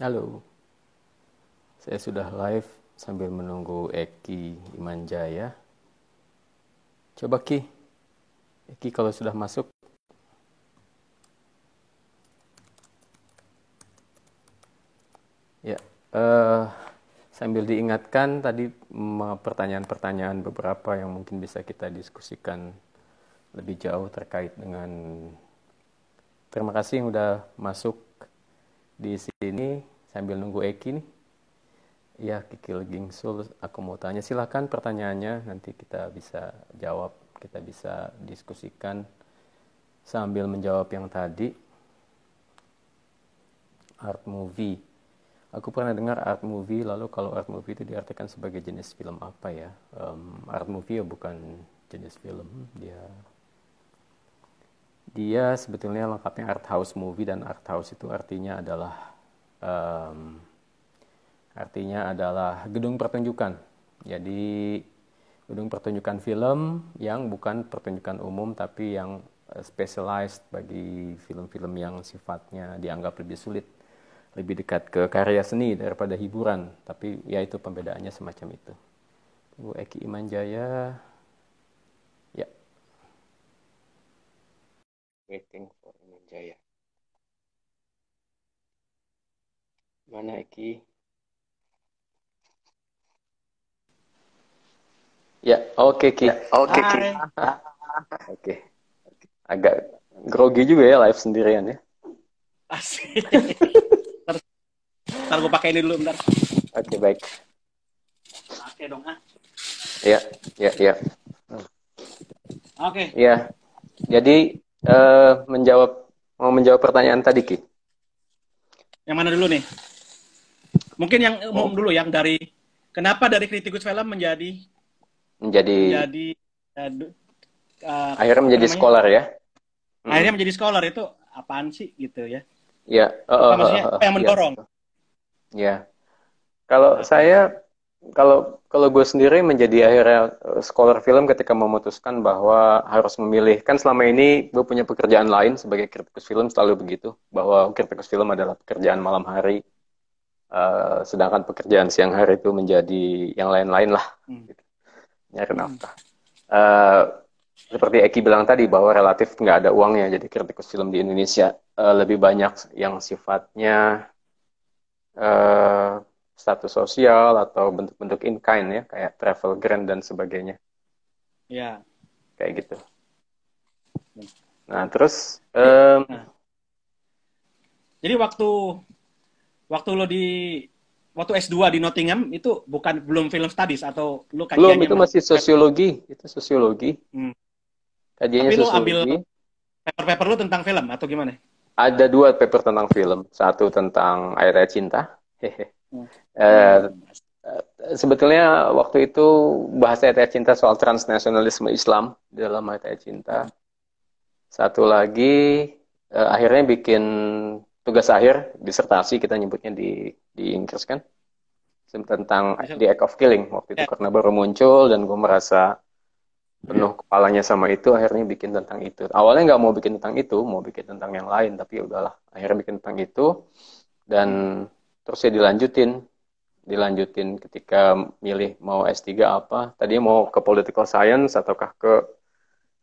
Halo, saya sudah live sambil menunggu Eki Imanjaya. Coba Eki kalau sudah masuk. Ya, sambil diingatkan tadi pertanyaan-pertanyaan beberapa yang mungkin bisa kita diskusikan lebih jauh terkait dengan. Terima kasih yang udah masuk di sini sambil nunggu Eki nih. Ya, Kikil Gingsul, aku mau tanya. Silakan pertanyaannya, nanti kita bisa jawab, kita bisa diskusikan sambil menjawab yang tadi. Art movie. Aku pernah dengar art movie, lalu kalau art movie itu diartikan sebagai jenis film apa ya? Art movie ya bukan jenis film, dia sebetulnya lengkapnya art house movie, dan art house itu um, artinya adalah gedung pertunjukan. Jadi gedung pertunjukan film yang bukan pertunjukan umum tapi yang specialized bagi film-film yang sifatnya dianggap lebih sulit, lebih dekat ke karya seni daripada hiburan. Tapi ya itu pembedaannya semacam itu. Tunggu Eki Imanjaya. Ya, waiting for Imanjaya. Mana Eki? Ya, oke Ki. Hai. Oke. Agak grogi juga ya live sendirian ya. Asik. Ntar gue pakai ini dulu bentar. Oke, baik. Pakai dong ah. Ya, ya, ya. Oke. Ya, jadi mau menjawab pertanyaan tadi Ki. Yang mana dulu nih? Mungkin yang umum Oh, dulu, yang dari kenapa dari kritikus film menjadi menjadi menjadi akhirnya apa menjadi namanya? scholar ya. Akhirnya Mm-mm. menjadi scholar itu apaan sih gitu ya? Ya, Apa maksudnya? Apa yang ya, mendorong? ya. Kalau Oke. saya, kalau kalau gue sendiri menjadi akhirnya scholar film ketika memutuskan bahwa harus memilih. Kan selama ini gue punya pekerjaan lain sebagai kritikus film, selalu begitu, bahwa kritikus film adalah pekerjaan malam hari, sedangkan pekerjaan siang hari itu menjadi yang lain-lain lah, Hmm. gitu, nyari Hmm. nafkah. Eh, Seperti Eki bilang tadi bahwa relatif nggak ada uangnya, jadi kritikus film di Indonesia lebih banyak yang sifatnya eh, status sosial atau bentuk-bentuk in kind ya, kayak travel grant dan sebagainya, Ya. kayak gitu. Nah terus Jadi, nah, jadi waktu waktu lo di waktu S2 di Nottingham itu belum film studies atau lo belum, kajiannya itu masih sosiologi, itu sosiologi, hmm. kajiannya Tapi lo ambil sosiologi. paper-paper lu tentang film atau gimana? Ada dua paper tentang film, satu tentang Ayat Cinta. Hehe. Hmm. Eh, Hmm. Sebetulnya waktu itu bahasa Ayat Cinta soal transnasionalisme Islam dalam Ayat Cinta. Hmm. Satu lagi akhirnya bikin tugas akhir, disertasi kita nyebutnya di Inggris kan, tentang Bisa, The Act of Killing waktu itu, ya. karena baru muncul dan gue merasa penuh kepalanya sama itu, akhirnya bikin tentang itu. Awalnya nggak mau bikin tentang itu, mau bikin tentang yang lain, tapi ya udahlah, akhirnya bikin tentang itu. Dan Hmm. terus ya dilanjutin ketika milih mau S3 apa. Tadinya mau ke political science ataukah ke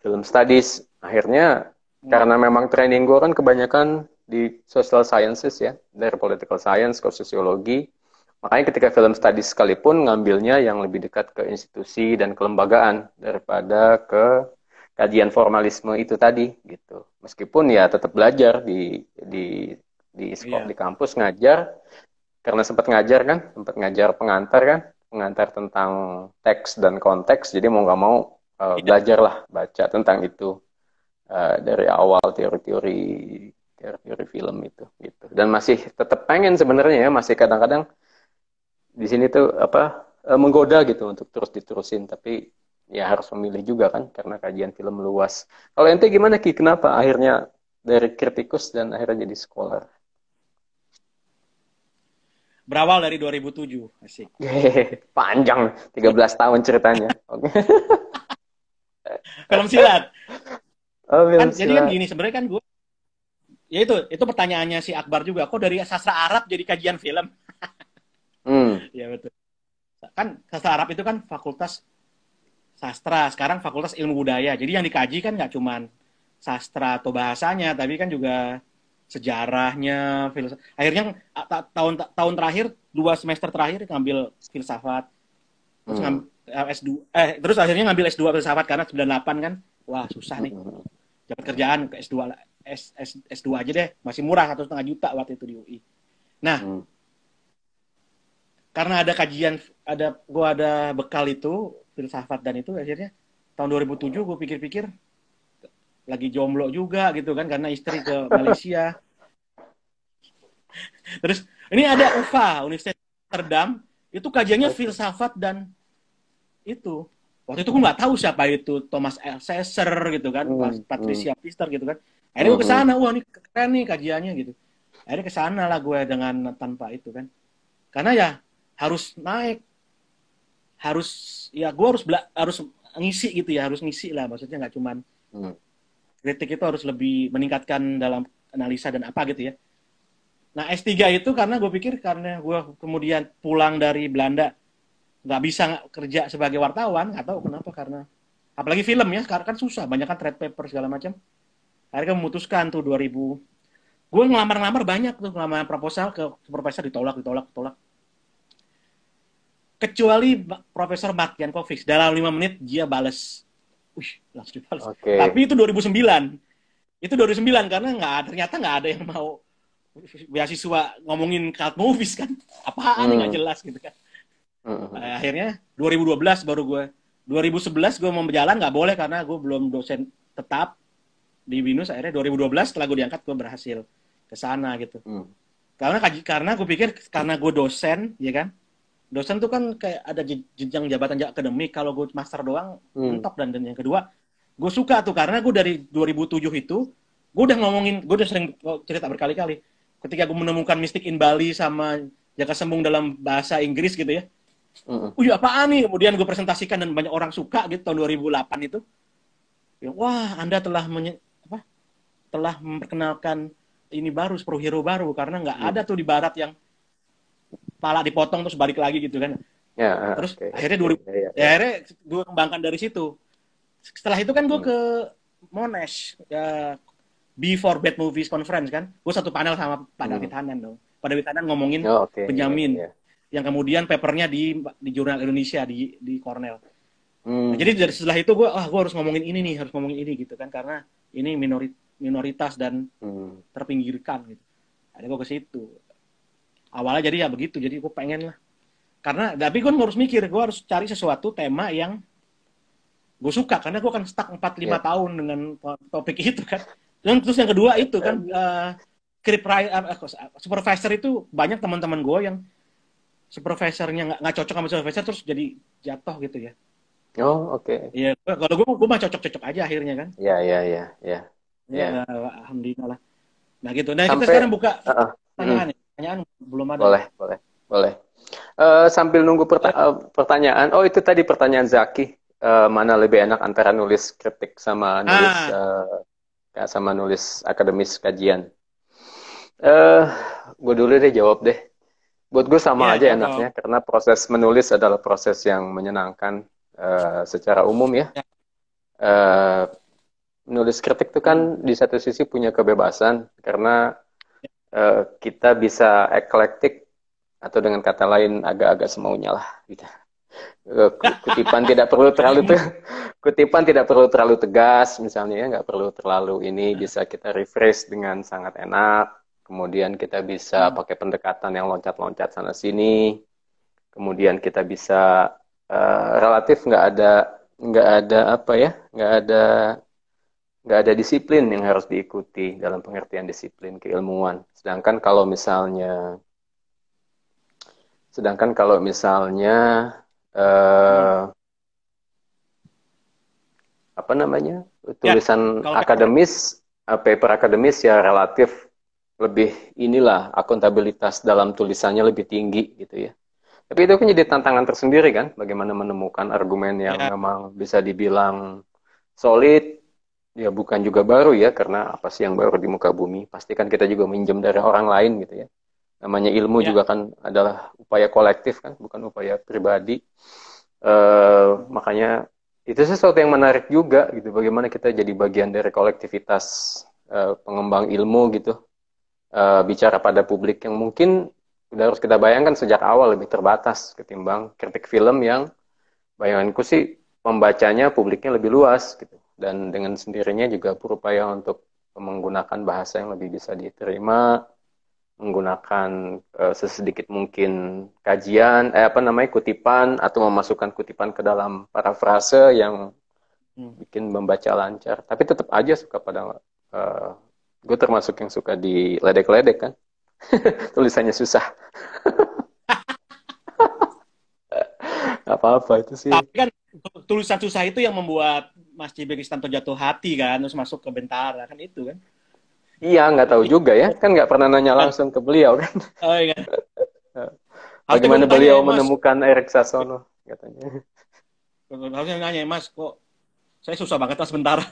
film studies. Akhirnya Hmm. karena memang training gue kan kebanyakan di social sciences ya, dari political science ke sosiologi. Makanya ketika film studies sekalipun ngambilnya yang lebih dekat ke institusi dan kelembagaan daripada ke kajian formalisme itu tadi gitu. Meskipun ya tetap belajar di Iya. kampus ngajar, karena sempat ngajar pengantar kan, pengantar tentang teks dan konteks. Jadi mau nggak mau Iya. belajar lah baca tentang itu dari awal teori-teori film itu gitu. Dan masih tetap pengen sebenarnya ya, masih kadang-kadang di sini tuh apa menggoda gitu untuk terus diterusin, tapi ya harus memilih juga kan karena kajian film luas. Kalau ente gimana Ki? Kenapa akhirnya dari kritikus dan akhirnya jadi scholar? Berawal dari 2007. Asik. Panjang, 13 tahun ceritanya. Oke. Film silat. Oh, Kan film jadi kan silat. gini, sebenarnya kan gue Ya itu pertanyaannya si Akbar juga. Kok dari sastra Arab jadi kajian film? Hmm. Ya betul. Kan sastra Arab itu kan fakultas sastra, sekarang fakultas ilmu budaya. Jadi yang dikaji kan nggak cuman sastra atau bahasanya, tapi kan juga sejarahnya, akhirnya tahun terakhir, 2 semester terakhir ngambil filsafat, terus Hmm. ngambil S2, terus akhirnya ngambil S2 filsafat karena 98 kan, wah susah nih, Hmm. dapat kerjaan ke S2 S2 aja deh, masih murah 1,5 juta waktu itu di UI. Nah, Hmm. karena ada kajian, gua ada bekal itu filsafat dan itu akhirnya tahun 2007 gue pikir-pikir lagi jomblo juga gitu kan karena istri ke Malaysia. Terus ini ada UVA, Universitas Amsterdam, itu kajiannya Oke. filsafat dan itu. Waktu itu gue nggak tahu siapa itu Thomas Althusser gitu kan, Hmm. Hmm. Patricia Pfister gitu kan. Akhirnya gue ke Hmm. sana, wah ini keren nih kajiannya gitu. Akhirnya ke sana lah gue dengan tanpa itu kan. Karena ya harus naik, harus ya gue harus ngisi gitu ya, harus ngisi lah maksudnya nggak cuman Hmm. kritik itu harus lebih meningkatkan dalam analisa dan apa gitu ya. Nah S3 itu karena gue pikir karena gue kemudian pulang dari Belanda nggak bisa kerja sebagai wartawan, nggak tahu kenapa karena apalagi film ya sekarang kan susah, banyak kan trade paper segala macam. Akhirnya memutuskan tuh 2000, gue ngelamar-ngelamar banyak tuh, ngelamar proposal ke supervisor ditolak. Kecuali Profesor Mark Yankovic, dalam 5 menit dia bales. Wih, langsung dibales. Oke. Tapi itu 2009. Itu 2009 karena ternyata nggak ada yang mau beasiswa ngomongin cult movies kan. Apaan nih nggak Hmm. jelas gitu kan. Hmm. Akhirnya 2012 baru gue 2011 gue mau berjalan nggak boleh karena gue belum dosen tetap di BINUS. Akhirnya 2012 setelah gue diangkat gue berhasil ke sana gitu. Hmm. Karena gue pikir karena gue dosen ya kan. Dosen tuh kan kayak ada jenjang jabatan akademik. Kalau gue master doang Hmm. mentok, dan yang kedua gue suka tuh karena gue dari 2007 itu gue udah ngomongin, gue udah sering cerita berkali-kali ketika gue menemukan Mystic in Bali sama Jaka Sembung dalam bahasa Inggris gitu ya. Hmm. Apaan nih? Kemudian gue presentasikan dan banyak orang suka gitu tahun 2008 itu. Ya, wah, Anda telah memperkenalkan ini baru, superhero baru karena nggak Hmm. ada tuh di barat yang pala dipotong terus balik lagi gitu kan. Ya, Terus oke, akhirnya oke. Ya, ya, ya. akhirnya gue kembangkan dari situ. Setelah itu kan gue Hmm. ke Monash ya, Before Bad Movies Conference kan. Gue satu panel sama Pak Hmm. David Hanan dong. Pak David Hanan ngomongin Oh, oke, ya, Benjamin ya. yang kemudian papernya di jurnal Indonesia di Cornell. Nah, Hmm. jadi dari setelah itu gue harus ngomongin ini nih, harus ngomongin ini gitu kan karena ini minoritas dan Hmm. terpinggirkan gitu. Ada gue ke situ. Awalnya jadi ya begitu, jadi gue pengen lah. Karena tapi gue harus mikir, gue harus cari sesuatu tema yang gue suka karena gue kan stuck 4-5 Ya. tahun dengan topik itu kan. Dan terus yang kedua itu kan supervisor itu banyak teman-teman gue yang supervisornya nggak cocok sama supervisor terus jadi jatuh gitu ya. Oh, oke. Iya, kalau gue mah cocok-cocok aja akhirnya kan. Ya, ya, ya, ya, Ya, ya. alhamdulillah lah. Nah gitu. Nah kita Sampai, sekarang buka mm, pertanyaan. Pertanyaan belum ada nih. boleh, boleh, boleh. Sambil nunggu pertanyaan. Oh, itu tadi pertanyaan Zaki. Mana lebih enak antara nulis kritik Ah, sama nulis akademis kajian? Eh, gue dulu deh jawab deh. Buat gue sama ya aja jawab dong. enaknya, karena proses menulis adalah proses yang menyenangkan secara umum ya. Ya. Eh, Menulis kritik itu Hmm. kan di satu sisi punya kebebasan, karena kita bisa eklektik atau dengan kata lain agak-agak semaunya lah. Gitu. Kutipan tidak perlu terlalu kutipan tidak perlu terlalu tegas, misalnya ya, nggak perlu terlalu ini, bisa kita refresh dengan sangat enak. Kemudian kita bisa Hmm. pakai pendekatan yang loncat-loncat sana sini. Kemudian kita bisa relatif nggak ada apa ya, nggak ada disiplin yang harus diikuti dalam pengertian disiplin keilmuan. Sedangkan kalau misalnya Hmm. eh, apa namanya, Ya, tulisan kalau paper. akademis, paper akademis ya relatif lebih inilah, akuntabilitas dalam tulisannya lebih tinggi gitu ya. Tapi itu kan jadi tantangan tersendiri kan, bagaimana menemukan argumen yang Ya, memang bisa dibilang solid, ya bukan juga baru ya, karena apa sih yang baru di muka bumi? Pasti kan kita juga minjem dari orang lain gitu ya. Namanya ilmu Ya. juga kan adalah upaya kolektif kan, bukan upaya pribadi. Makanya itu sesuatu yang menarik juga gitu. Bagaimana kita jadi bagian dari kolektivitas pengembang ilmu gitu. Bicara pada publik yang mungkin udah harus kita bayangkan sejak awal lebih terbatas ketimbang kritik film yang bayanganku sih pembacanya publiknya lebih luas gitu. Dan dengan sendirinya juga berupaya untuk menggunakan bahasa yang lebih bisa diterima, menggunakan sesedikit mungkin kajian, apa namanya, kutipan atau memasukkan kutipan ke dalam parafrase yang bikin membaca lancar. Tapi tetap aja suka pada, gue termasuk yang suka diledek-ledek kan, tulisannya susah. Apa-apa itu sih. Tapi kan tulisan susah itu yang membuat Mas JB Kristanto jatuh hati kan, terus masuk ke Bentara kan itu kan. Iya, nggak tahu juga ya, kan nggak pernah nanya langsung ke beliau kan. Oh iya. Harusnya Bagaimana gue tanya beliau ya, Mas. menemukan Erik Sasono katanya. Harusnya nanya, Mas, kok saya susah banget Mas Bentara.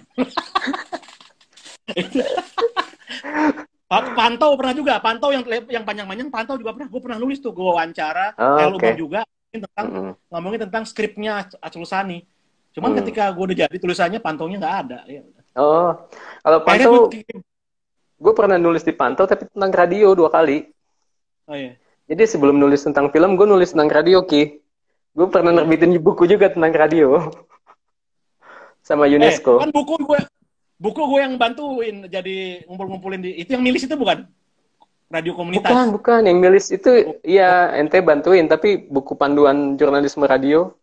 Pantau pernah juga, Pantau yang panjang-panjang, Pantau juga pernah. Gue pernah nulis tuh, gue wawancara, Oh, Helubom oke. juga ngomongin tentang skripnya Atul Sani. Cuman ketika gue udah jadi tulisannya, Pantaunya nggak ada. Ya. Oh, kalau Akhirnya Pantau, gue pernah nulis di Pantau tapi tentang radio 2 kali. oh iya. Jadi sebelum nulis tentang film, gue nulis tentang radio, Ki. Gue pernah nerbitin buku juga tentang radio sama Kan UNESCO. buku gue yang bantuin jadi ngumpulin di itu yang milis itu bukan radio komunitas. Bukan. Yang nulis itu, ya ente bantuin, tapi buku panduan jurnalisme radio.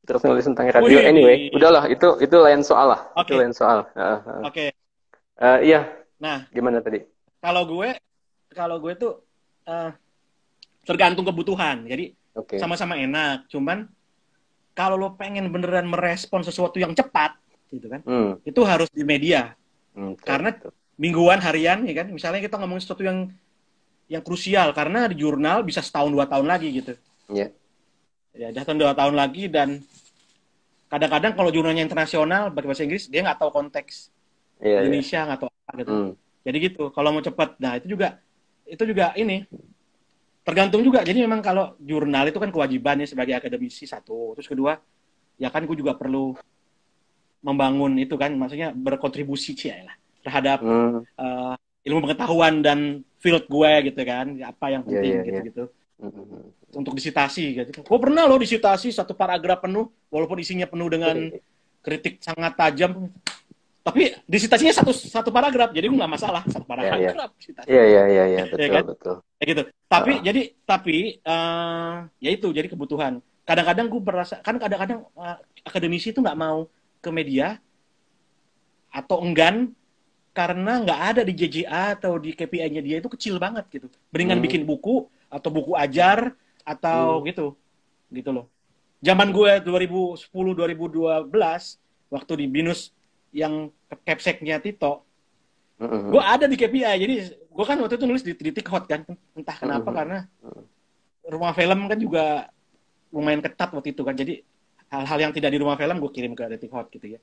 Terus nulis tentang radio. Wih, Anyway, udahlah, itu lain soal lah. Itu Oke. lain soal. Oke. Iya, Nah, gimana tadi? kalau gue tuh eh, tergantung kebutuhan. Jadi Oke. sama-sama enak. Cuman kalau lo pengen beneran merespon sesuatu yang cepat, gitu kan, itu harus di media. Karena Betul. mingguan, harian, ya kan. Misalnya kita ngomongin sesuatu yang krusial, karena di jurnal bisa setahun 2 tahun lagi gitu. Iya. Ya, datang 2 tahun lagi dan kadang-kadang kalau jurnalnya internasional bahasa Inggris dia nggak tahu konteks Iya. Indonesia nggak tahu apa gitu. Jadi gitu. Kalau mau cepat, nah itu juga ini tergantung juga. Jadi memang kalau jurnal itu kan kewajibannya sebagai akademisi satu. Terus kedua, ya kan gue juga perlu membangun itu kan, maksudnya berkontribusi lah terhadap ilmu pengetahuan dan field gue gitu kan, apa yang penting gitu-gitu. Untuk disitasi gitu. Gue pernah loh disitasi 1 paragraf penuh, walaupun isinya penuh dengan kritik sangat tajam. Tapi disitasinya satu paragraf, jadi gue nggak masalah 1 paragraf. Iya, betul, Ya kan? betul. Ya gitu. Tapi ya itu jadi kebutuhan. Kadang-kadang gue merasa kan kadang-kadang akademisi itu nggak mau ke media atau enggan karena nggak ada di JJA atau di KPI-nya dia itu kecil banget gitu. Mendingan bikin buku atau buku ajar atau gitu loh. Zaman gue 2010-2012 waktu di BINUS yang capseknya Tito, gue ada di KPI. Jadi gue kan waktu itu nulis di Tikhot kan, entah kenapa karena rumah film kan juga lumayan ketat waktu itu kan. Jadi hal-hal yang tidak di rumah film gue kirim ke Tikhot gitu ya,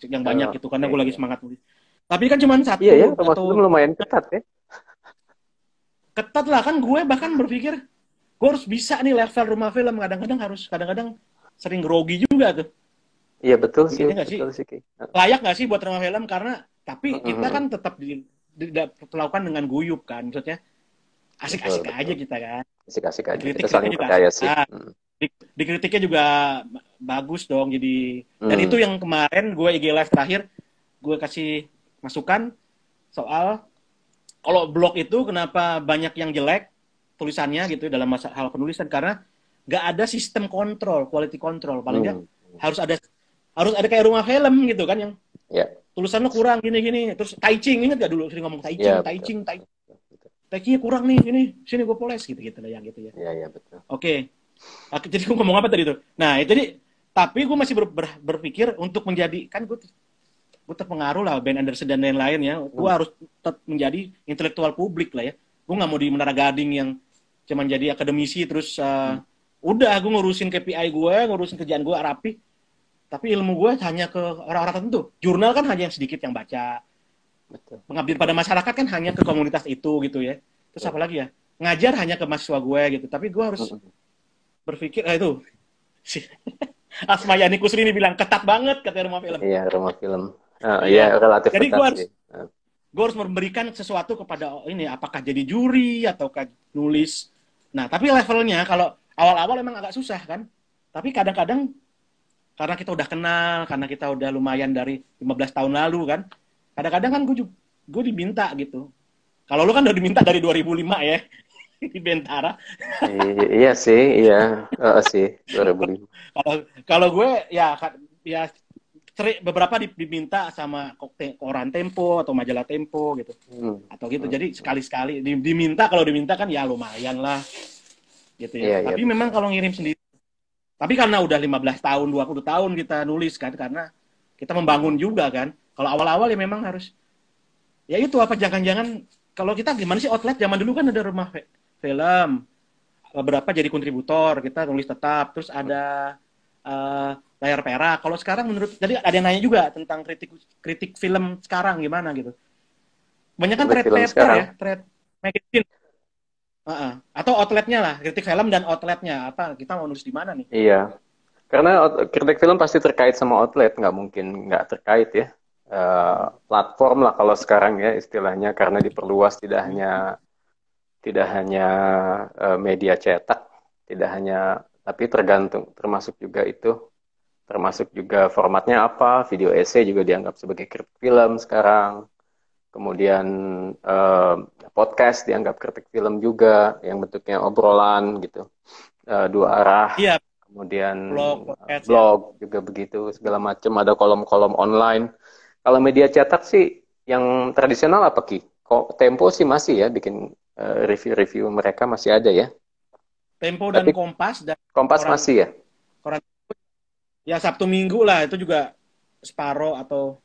yang banyak gitu karena gue lagi semangat nulis. Tapi kan cuma satu. Iya ya, rumah film lumayan ketat ya. Ketat lah kan, gue bahkan berpikir gue harus bisa nih level rumah film. Kadang-kadang sering grogi juga tuh. Iya betul sih, betul sih. Layak nggak sih buat rumah film? Karena tapi kita kan tetap dilakukan dengan guyup kan, maksudnya asik-asik aja kita kan. Asik-asik aja. Kita saling percaya sih. Dikritiknya juga bagus dong. Jadi dan itu yang kemarin gue IG live terakhir gue kasih masukan soal kalau blog itu kenapa banyak yang jelek tulisannya gitu dalam hal penulisan, karena nggak ada sistem kontrol, quality control. Paling nggak harus ada kayak rumah film gitu kan, yang tulisan lo kurang gini-gini. Terus taicing, inget gak dulu sering ngomong taicingnya kurang nih, sini gue poles gitu lah yang gitu ya. Iya betul. Oke. Jadi gue ngomong apa tadi tuh? Nah itu tapi gue masih berpikir untuk menjadi, kan gue terpengaruh lah Ben Anderson dan lain-lain ya. Gue harus tetap menjadi intelektual publik lah ya. Gue nggak mau di Menara Gading yang cuman jadi akademisi terus udah gue ngurusin KPI gue, ngurusin kerjaan gue rapi. tapi ilmu gue hanya ke orang-orang tertentu. Jurnal kan hanya yang sedikit yang baca. Betul. Pengabdian pada masyarakat kan hanya ke komunitas itu gitu ya. Terus Betul. apa lagi ya? Ngajar hanya ke mahasiswa gue gitu. Tapi gue harus Mm-mm. berpikir, itu si Asma Yani Kusri ini bilang ketat banget katanya rumah film. Iya, rumah film. Iya, Iya. relatif Jadi ketat sih. gue harus memberikan sesuatu kepada ini, apakah jadi juri ataukah nulis. Nah, tapi levelnya kalau awal-awal emang agak susah kan. Tapi kadang-kadang karena kita udah kenal, karena kita udah lumayan dari 15 tahun lalu kan. Kadang-kadang kan gue diminta gitu. Kalau lu kan udah diminta dari 2005 ya di Bentara. Iya sih, iya. Sih, 2005. Kalau kalau gue ya beberapa diminta sama koran Tempo atau majalah Tempo gitu. Hmm. Atau gitu. Jadi sekali-sekali diminta, kalau diminta kan ya lumayan lah gitu ya. Iya, iya. Tapi memang kalau ngirim sendiri. Tapi karena udah 15 tahun, 20 tahun kita nulis kan, karena kita membangun juga kan. Kalau awal-awal ya memang harus, ya itu apa, jangan-jangan, kalau kita gimana sih outlet, zaman dulu kan ada rumah film, beberapa jadi kontributor, kita nulis tetap, terus ada layar perak. Kalau sekarang menurut, jadi ada yang nanya juga tentang kritik film sekarang gimana gitu. Banyak kan Kritik trade film paper sekarang. ya, trade magazine. Atau outletnya lah, kritik film dan outletnya, apa, kita mau nulis di mana nih? Iya. Karena kritik film pasti terkait sama outlet, nggak mungkin nggak terkait ya. Platform lah kalau sekarang ya istilahnya, karena diperluas tidak hanya media cetak, tidak hanya, tapi tergantung, termasuk juga formatnya apa. Video essay juga dianggap sebagai kritik film sekarang. Kemudian eh, podcast dianggap kritik film juga, yang bentuknya obrolan gitu, dua arah. Iya, Kemudian podcast ya. blog juga begitu, segala macam, ada kolom-kolom online. Kalau media cetak sih yang tradisional apa Ki? Kok Tempo sih masih ya bikin review-review, mereka masih ada ya. Tempo dan Tapi Kompas dan Kompas koran masih ya. koran ya Sabtu Minggu lah itu juga separoh atau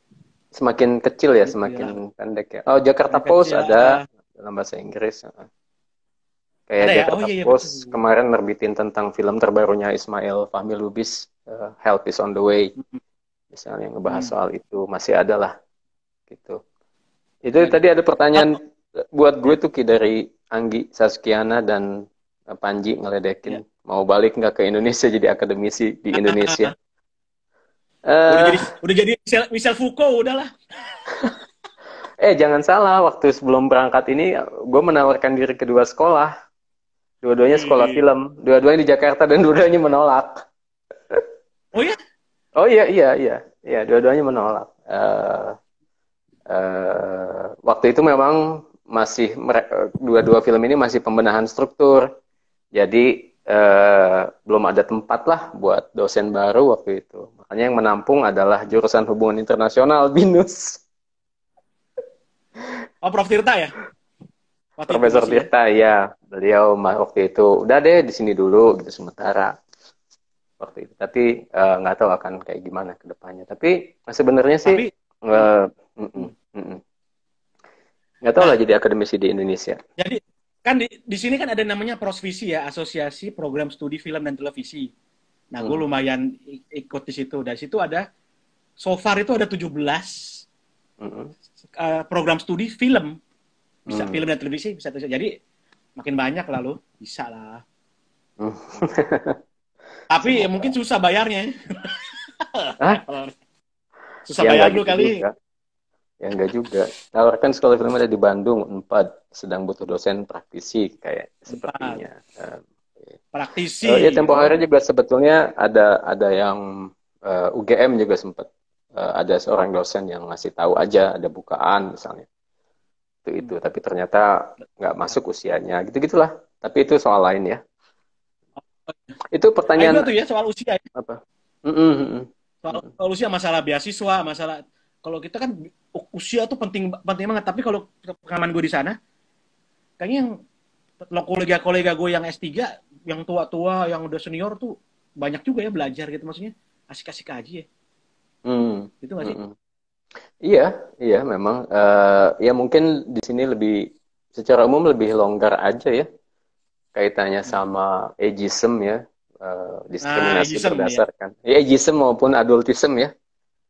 Semakin kecil ya, gitu ya. semakin pendek ya. Oh, Jakarta Yang Post kecil ada dalam bahasa Inggris. Kayak ada ya. Oh Jakarta iya iya betul. Post kemarin nerbitin tentang film terbarunya Ismail Fahmi Lubis, Help is on the Way. Misalnya ngebahas soal itu, masih ada lah gitu. Itu Ada. tadi ada pertanyaan buat gue tuh Ki, dari Anggi Saskiana dan Panji ngeledekin, mau balik nggak ke Indonesia jadi akademisi di Indonesia. Udah jadi Michel Foucault udahlah. Jangan salah, waktu sebelum berangkat ini gue menawarkan diri ke dua sekolah. Dua-duanya sekolah film, dua-duanya di Jakarta, dan dua-duanya menolak. Oh ya? Oh iya, dua-duanya menolak. Waktu itu memang masih dua-dua film ini masih pembenahan struktur, jadi belum ada tempat lah buat dosen baru waktu itu. Makanya yang menampung adalah jurusan hubungan internasional BINUS. Oh Prof Tirta ya? Profesor Tirta ya, beliau waktu itu udah deh di sini dulu gitu sementara waktu itu. Tapi nggak tahu akan kayak gimana ke depannya. Tapi sebenarnya sih nggak tahu lah jadi akademisi di Indonesia. Jadi kan di sini kan ada namanya Prosvisi ya, Asosiasi Program Studi Film dan Televisi. Nah, gue lumayan ikut di situ. Dari situ ada, so far itu ada 17 program studi film. Bisa film dan televisi, bisa. Jadi makin banyak lalu, bisa lah. Tapi ya, mungkin susah bayarnya. Susah bayar dulu kali. Ya enggak juga. Tawarkan sekolah film ada di Bandung, Unpad, sedang butuh dosen praktisi kayak sepertinya. Praktisi. Ya tempo hari juga sebetulnya ada yang UGM juga sempat ada seorang dosen yang ngasih tahu aja ada bukaan misalnya. Itu tapi ternyata nggak masuk usianya, gitu-gitulah. Tapi itu soal lain ya. Itu pertanyaan itu ya soal usia. Apa? Soal usia, masalah beasiswa, masalah, kalau kita kan usia tuh penting banget. Tapi kalau pengalaman gue di sana, kayaknya yang kolega-kolega gue yang S3, yang tua-tua, yang udah senior tuh banyak juga ya belajar gitu, maksudnya asik-asik aja ya. Itu nggak sih? Iya, memang. Ya mungkin di sini secara umum lebih longgar aja ya, kaitannya sama ageism ya. diskriminasi ageism ya. berdasarkan ya ageism maupun adultism ya.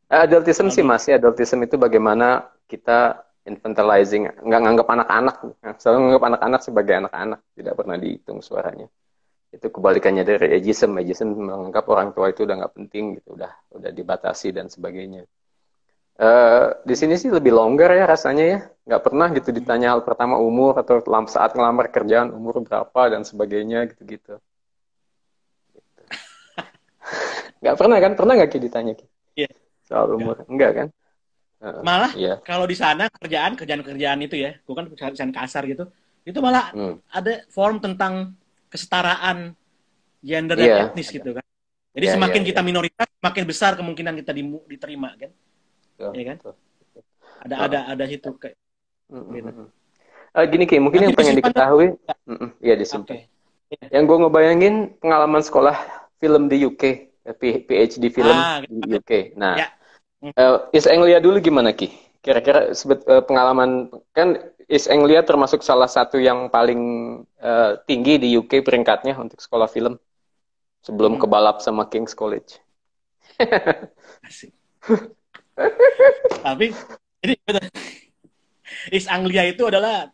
Adultism sih Oke. masih, adultism itu bagaimana kita infantilizing, nggak nganggap anak-anak, selalu nganggap anak-anak sebagai anak-anak, tidak pernah dihitung suaranya. Itu kebalikannya dari ageism. Ageism menganggap orang tua itu udah nggak penting gitu, udah dibatasi dan sebagainya. Di sini sih lebih longgar ya rasanya ya, nggak pernah gitu ditanya hal pertama umur atau saat ngelamar kerjaan umur berapa dan sebagainya gitu-gitu. Nggak pernah kan? Pernah nggak Ki ditanya Ki? Iya. Soal Enggak. umur? Enggak kan? Malah Iya. kalau di sana kerjaan itu ya, gue kan kerjaan kasar gitu, itu malah Hmm. ada form tentang kesetaraan gender dan Iya. etnis gitu kan. Jadi Iya, iya, semakin iya. kita minoritas, semakin besar kemungkinan kita diterima kan, Betul, ya kan? betul. Ada situ kayak Mm, mm, gitu. mm. Gini Ki, mungkin Nanti yang pengen disimpan. diketahui, iya Oke. disimpan. Iya. Yang gue ngebayangin pengalaman sekolah film di UK, PhD film Gitu. di UK. Nah, Ya. East Anglia dulu gimana Ki? Kira-kira pengalaman, kan East Anglia termasuk salah satu yang paling tinggi di UK peringkatnya untuk sekolah film sebelum Hmm. kebalap sama King's College. Asik. Tapi jadi East Anglia itu adalah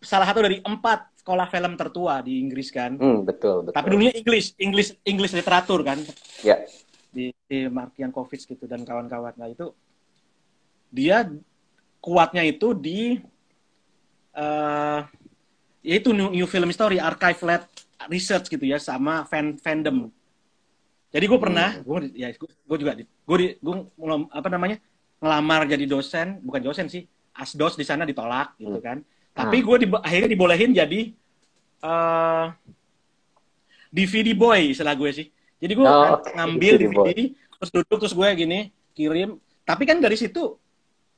salah satu dari 4 sekolah film tertua di Inggris kan. Betul, Tapi betul. dulunya English literatur kan, Ya. di Mark Yankovic gitu dan kawan-kawan. Nah itu dia kuatnya itu di yaitu new film story, archive-led research gitu ya, sama fandom. Jadi gue pernah, gue juga, apa namanya, ngelamar jadi dosen, bukan dosen sih, asdos di sana ditolak gitu kan. Tapi gue akhirnya dibolehin jadi DVD boy istilah gue sih. Jadi gue ngambil DVD, terus duduk, terus gue gini, kirim. Tapi kan dari situ,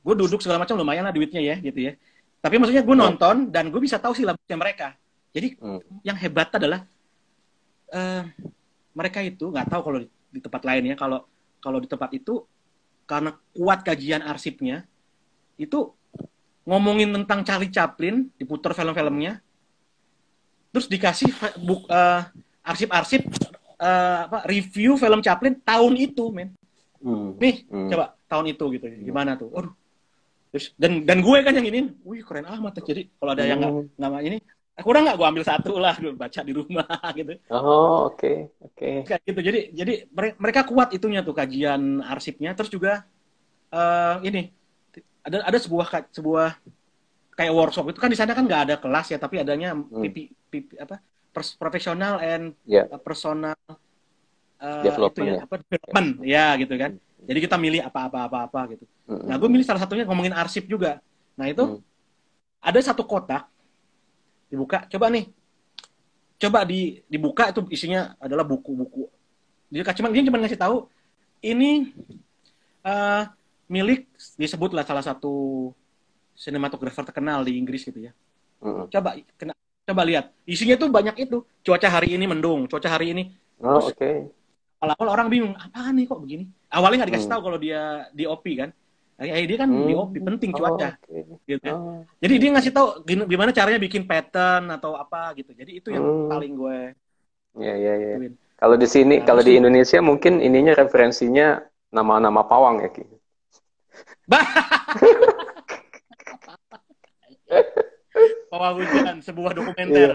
gue duduk segala macam lumayan lah duitnya ya, gitu ya. Tapi maksudnya gue nonton, dan gue bisa tahu silabusnya mereka. Jadi yang hebat adalah, mereka itu, nggak tahu kalau di tempat lain ya, kalau di tempat itu, karena kuat kajian arsipnya, itu ngomongin tentang Charlie Chaplin, diputar film-filmnya, terus dikasih arsip-arsip review film Chaplin tahun itu, men. Nih, coba tahun itu gitu, gimana tuh? Aduh. Terus dan gue kan yang ini, wih keren amat. Jadi kalau ada yang nggak ini, kurang nggak, gue ambil satu lah, gue baca di rumah gitu. Oh, oke. Kayak gitu. Jadi mereka kuat itunya tuh, kajian arsipnya. Terus juga ini ada sebuah kayak workshop itu kan, di sana kan nggak ada kelas ya, tapi adanya professional and personal development ya gitu kan. Jadi kita milih apa gitu. Nah, gue milih salah satunya ngomongin arsip juga. Nah, itu ada satu kotak dibuka. Coba dibuka, itu isinya adalah buku-buku. Dia cuma ngasih tahu ini milik, disebutlah salah satu sinematografer terkenal di Inggris gitu ya. Coba lihat. Isinya tuh banyak itu. Cuaca hari ini mendung, cuaca hari ini. Terus, awal-awal orang bingung, apaan nih kok begini? Awalnya nggak dikasih tahu kalau dia DOP kan. Dia kan DOP, penting cuaca. Gitu kan. Jadi dia ngasih tahu gimana caranya bikin pattern atau apa gitu. Jadi itu yang paling gue. Iya. Kalau di sini, kalau di Indonesia mungkin ininya referensinya nama-nama pawang ya, Ki. Pawang Hujan, sebuah dokumenter.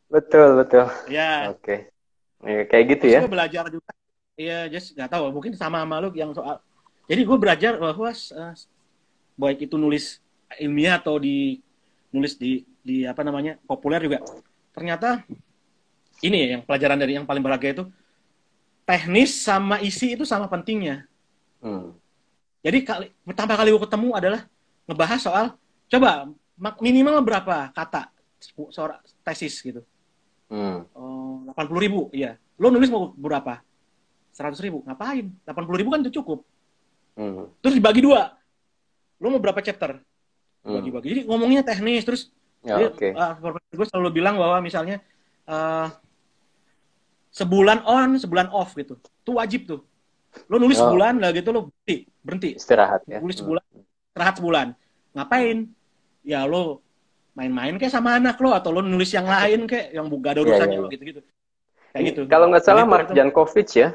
Betul. Ya. Oke. Kayak gitu ya. Gue belajar juga. Iya, just nggak tahu. Mungkin sama lu yang soal. Jadi gue belajar bahwa baik itu nulis ilmiah atau nulis di apa namanya populer juga. Ternyata ini yang pelajaran dari yang paling berharga itu, teknis sama isi itu sama pentingnya. Jadi pertama kali gue ketemu adalah ngebahas soal, coba minimal berapa kata seorang tesis gitu. 80.000, iya. Lo nulis mau berapa? 100.000, ngapain? 80.000 kan itu cukup. Terus dibagi 2. Lo mau berapa chapter? Bagi-bagi. Jadi ngomongnya teknis, terus gue selalu bilang bahwa misalnya sebulan on, sebulan off gitu. Itu wajib tuh. Lo nulis sebulan, lah gitu lo berhenti. Istirahat ya. Nulis sebulan, istirahat sebulan. Ngapain? Ya lo main-main kayak sama anak lo, atau lo nulis yang lain kayak yang gak ada urusannya lo gitu-gitu. kayak gitu. Kalau nggak Dan salah Mark itu Jankovic ya,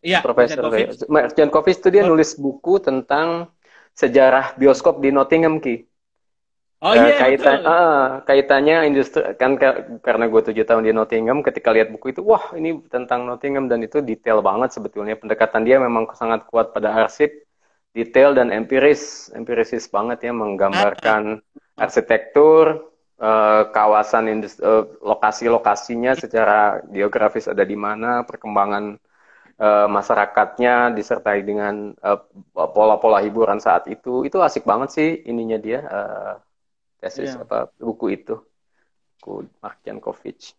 iya, Profesor. Jankovic. Mark Jankovic itu dia nulis buku tentang sejarah bioskop di Nottingham, Ki. Oh iya Kaitan, betul. kaitannya industri kan karena gue 7 tahun di Nottingham, ketika lihat buku itu, wah ini tentang Nottingham dan itu detail banget sebetulnya. Pendekatan dia memang sangat kuat pada arsip, detail dan empirisis banget ya, Ah, menggambarkan arsitektur, kawasan lokasi-lokasinya secara geografis ada di mana, perkembangan masyarakatnya disertai dengan pola-pola hiburan saat itu asik banget sih ininya dia. Tesis iya. apa buku itu, buku Mark Jankovic.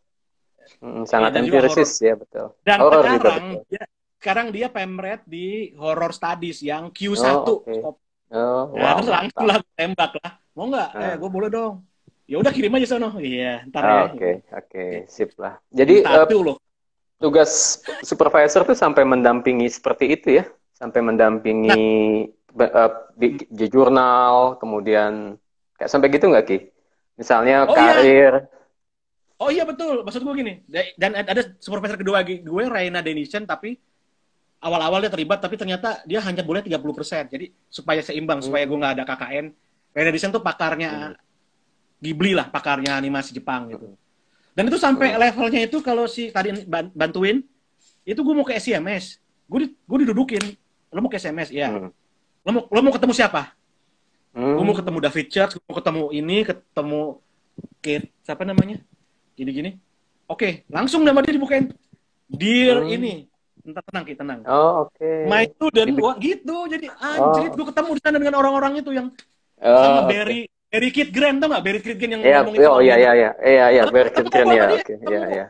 Iya, Sangat dan juga horor. empirisis ya, betul. Dan Horor juga betul. sekarang dia pemret di Horror Studies yang Oh, Q1. oke. Oh, Nah, wow, terus langsung mantap. lah tembak lah. Mau nggak? Gue Nah, boleh dong. Ya udah kirim aja sono. Iya, ntar ya. oke, oke, sip lah. Jadi Q1 loh. tugas supervisor tuh sampai mendampingi seperti itu ya, sampai mendampingi Nah, di jurnal, kemudian kayak sampai gitu nggak Ki? Misalnya oh iya, karir. oh iya betul. Maksud gue gini. Dan ada supervisor kedua gue, Raina Denison, tapi awal-awal dia terlibat, tapi ternyata dia hanya boleh 30%. Jadi supaya seimbang, supaya gue Hmm, nggak ada KKN. Raina Denison tuh hmm, pakarnya Ghibli lah, pakarnya animasi Jepang gitu. hmm, Dan itu sampai hmm, levelnya itu kalau si tadi bantuin, itu gue mau ke SCMS. Gue didudukin. Lo mau ke SMS? Ya. hmm, Lo mau ketemu siapa? Gue mau ketemu hmm, David Church, gue mau ketemu ini, ketemu Kate, siapa namanya? Gini-gini. Oke, langsung nama dia dibukain. Dear hmm. ini. Entar tenang, Ki, tenang. Oh, oke. My student, Dibik- wah gitu. Jadi anjrit, Oh, gue ketemu di sana dengan orang-orang itu yang sama oh, oke. Barry Kid Grant, tau nggak? Barry Kid Grant yang Ya, ngomongin oh soal iya iya human. iya iya iya Ketemu Berkitkan gue ya, sama dia, oke, iya ketemu. iya.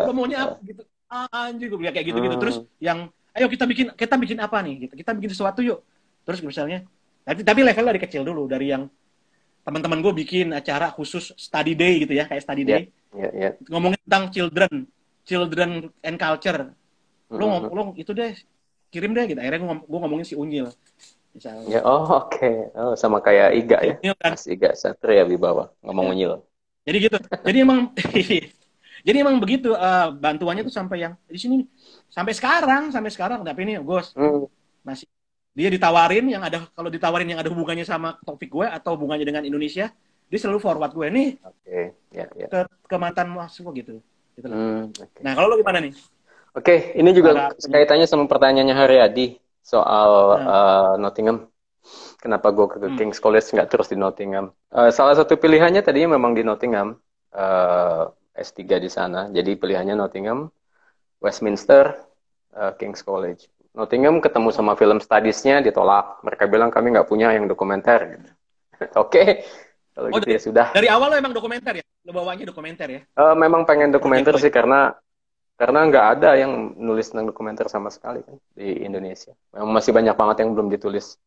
Lo maunya apa gitu? Anjir, gue bilang kayak gitu-gitu. Terus Hmm, yang, ayo kita bikin apa nih? Gitu. Kita bikin sesuatu yuk. Terus misalnya, tapi levelnya dari kecil dulu, dari yang teman-teman gue bikin acara khusus study day gitu ya, kayak study ya day, ya ya. ngomongin tentang children and culture. Hmm, hmm, hmm. Lo itu deh, kirim deh gitu. Akhirnya gue ngomongin si Unyil, Ya, misalnya. oh oke. Oh, sama kayak Iga Si ya, Unyil kan, Mas Iga Satria Wibawa ngomong ya. unyil. Jadi gitu. Jadi emang, jadi emang begitu bantuannya tuh sampai yang di sini sampai sekarang. Tapi ini gue Hmm, masih dia ditawarin yang ada kalau ditawarin yang ada hubungannya sama topik gue atau hubungannya dengan Indonesia, dia selalu forward gue nih oke, ya ya. ke mantan mahasiswa gitu. Gitu loh. Oke. Nah, kalau lo gimana nih? Oke, ini juga Para kaitannya sama pertanyaannya Haryadi soal nah, Nottingham. Kenapa gue ke hmm. King's College nggak terus di Nottingham? Salah satu pilihannya tadinya memang di Nottingham, eh, S3 di sana. Jadi pilihannya Nottingham, Westminster, King's College. Nottingham ketemu Oh, sama film studies-nya ditolak. Mereka bilang kami nggak punya yang dokumenter. Gitu. Oke, kalau oh gitu ya sudah. dari awal lo emang dokumenter ya? Lo bawanya dokumenter ya? Memang pengen Proyek dokumenter lo ya? sih karena nggak ada yang nulis tentang dokumenter sama sekali kan di Indonesia. Memang masih banyak banget yang belum ditulis.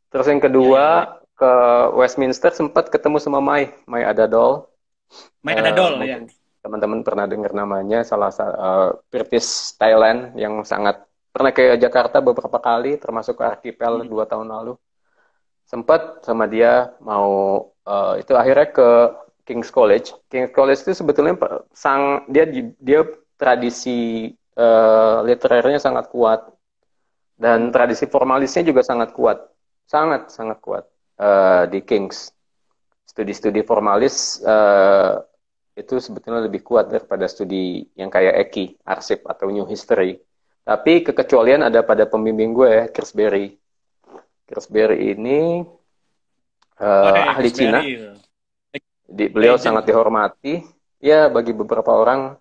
Terus yang Ya, kedua ya, ya. ke Westminster sempat ketemu sama Mai Adadol. Main ada dol ya. Mungkin teman-teman pernah dengar namanya, salah satu British Thailand yang sangat pernah ke Jakarta beberapa kali, termasuk ke Archipel Hmm. 2 tahun lalu. Sempat sama dia mau itu akhirnya ke King's College. King's College itu sebetulnya dia tradisi literernya sangat kuat dan tradisi formalisnya juga sangat kuat, sangat sangat kuat di King's. Studi-studi formalis itu sebetulnya lebih kuat daripada studi yang kayak arsip atau new history. Tapi kekecualian ada pada pembimbing gue ya, Chris Berry. Chris Berry ini Oh, hey, ahli Chris Cina. Berry. Beliau Legend sangat tuh. dihormati. Ya, bagi beberapa orang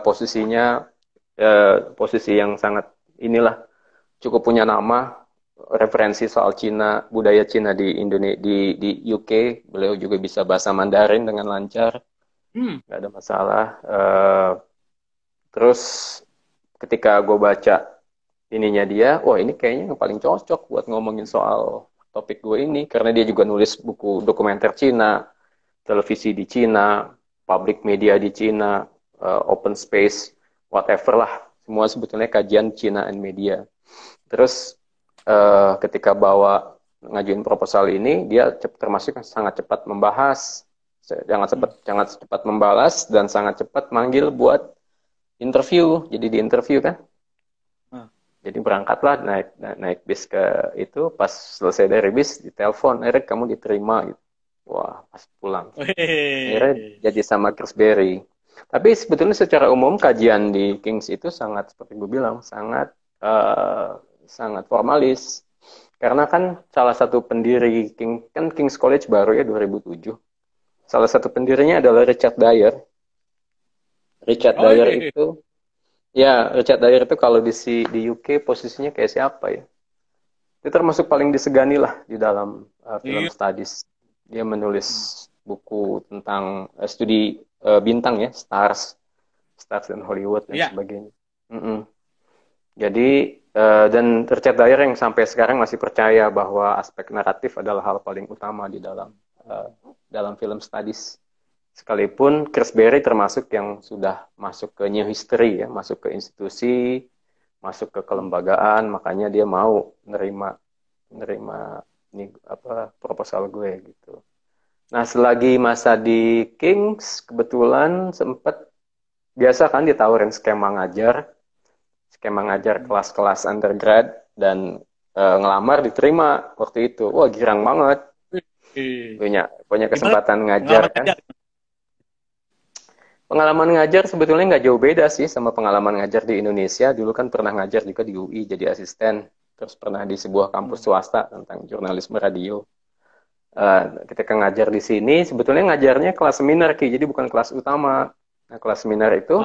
posisinya posisi yang sangat inilah cukup punya nama, referensi soal Cina, budaya Cina di Indonesia, di UK. Beliau juga bisa bahasa Mandarin dengan lancar, Hmm. nggak ada masalah. Terus ketika gue baca ininya dia, wah ini kayaknya yang paling cocok buat ngomongin soal topik gue ini, karena dia juga nulis buku dokumenter Cina, televisi di Cina, public media di Cina, open space, whatever lah, semua sebetulnya kajian Cina and media. Terus ketika bawa ngajuin proposal ini, dia termasuk yang sangat cepat membahas, Hmm. sangat cepat membalas dan sangat cepat manggil buat interview, jadi di interview kan. Ah. Jadi berangkatlah naik bis ke itu, pas selesai dari bis ditelepon, Eric kamu diterima gitu. Wah, pas pulang. Akhirnya Wih. jadi sama Chris Berry. Tapi sebetulnya secara umum kajian di Kings itu sangat seperti gue bilang, eh, sangat formalis. Karena kan salah satu pendiri King's College baru ya 2007. Salah satu pendirinya adalah Richard Dyer. Richard Oh Dyer iya. itu Richard Dyer itu kalau di UK posisinya kayak siapa ya? Dia termasuk paling disegani lah di dalam film Iya. studies. Dia menulis Hmm. buku tentang studi bintang ya, Stars dan Hollywood dan Iya. sebagainya. Mm-mm. Jadi dan Richard Dyer yang sampai sekarang masih percaya bahwa aspek naratif adalah hal paling utama di dalam film studies. Sekalipun Chris Berry termasuk yang sudah masuk ke new history ya, masuk ke institusi, masuk ke Hmm. kelembagaan, makanya dia mau nerima ini apa proposal gue gitu. Nah, selagi masa di Kings kebetulan sempat biasa kan ditawarin skema ngajar Hmm. kelas-kelas undergrad dan ngelamar diterima waktu itu. Wah, girang banget. Wih. Punya Gimana kesempatan ngajar pengalaman kan. aja? Pengalaman ngajar sebetulnya nggak jauh beda sih sama pengalaman ngajar di Indonesia. Dulu kan pernah ngajar juga di UI jadi asisten. Terus pernah di sebuah kampus Hmm. swasta tentang jurnalisme radio. Ketika ngajar di sini, sebetulnya ngajarnya kelas seminar, Ki. Jadi bukan kelas utama. Nah, kelas seminar itu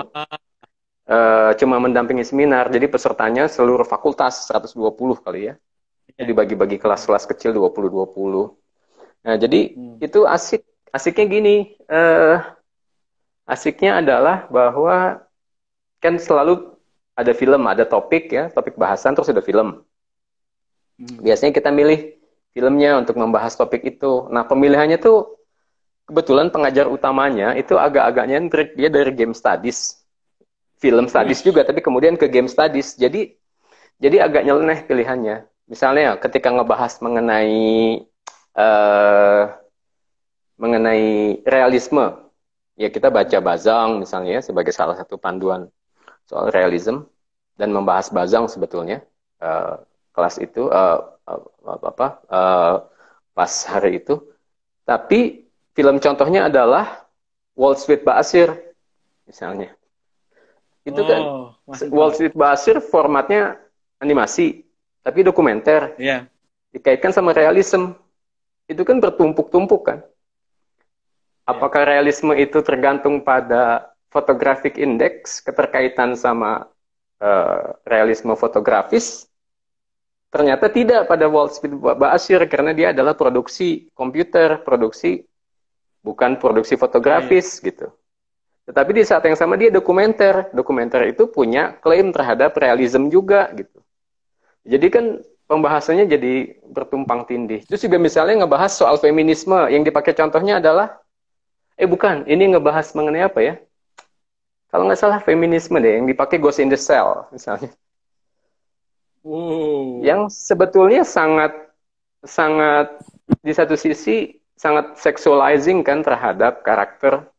Ah, cuma mendampingi seminar. Jadi pesertanya seluruh fakultas 120 kali ya. iya. Jadi bagi-bagi Hmm. kelas-kelas kecil 20-20. Nah, jadi Hmm. itu asiknya gini. Asiknya adalah bahwa kan selalu ada film, ada topik ya, topik bahasan terus ada film. Hmm. Biasanya kita milih filmnya untuk membahas topik itu. Nah, pemilihannya tuh kebetulan pengajar utamanya itu agak-agak nyentrik, dia dari game studies. Film Wih. studies juga, tapi kemudian ke game studies. Jadi agak nyeleneh pilihannya. Misalnya ketika ngebahas eh, mengenai realisme, ya kita baca Hmm. Bazang misalnya ya, sebagai salah satu panduan soal realism dan membahas Bazang sebetulnya eh, kelas itu pas hari itu. Tapi film contohnya adalah Wall Street Ba'asir misalnya. Itu kan Oh, masih Wall tahu. Street Ba'asir formatnya animasi, tapi dokumenter Iya. dikaitkan sama realism. Itu kan bertumpuk-tumpuk kan. Iya. Apakah realisme itu tergantung pada photographic index, keterkaitan sama realisme fotografis? Ternyata tidak pada Wall Street Ba'asir karena dia adalah produksi komputer, bukan produksi Iya, iya. fotografis gitu. Tetapi di saat yang sama dia dokumenter. Dokumenter itu punya klaim terhadap realism juga gitu. Jadi kan pembahasannya jadi bertumpang tindih. Terus juga misalnya ngebahas soal feminisme, yang dipakai contohnya adalah bukan, ini ngebahas mengenai apa ya? Kalau nggak salah feminisme deh, yang dipakai Ghost in the Shell misalnya. Oh. Yang sebetulnya sangat sangat di satu sisi sangat sexualizing kan terhadap karakter.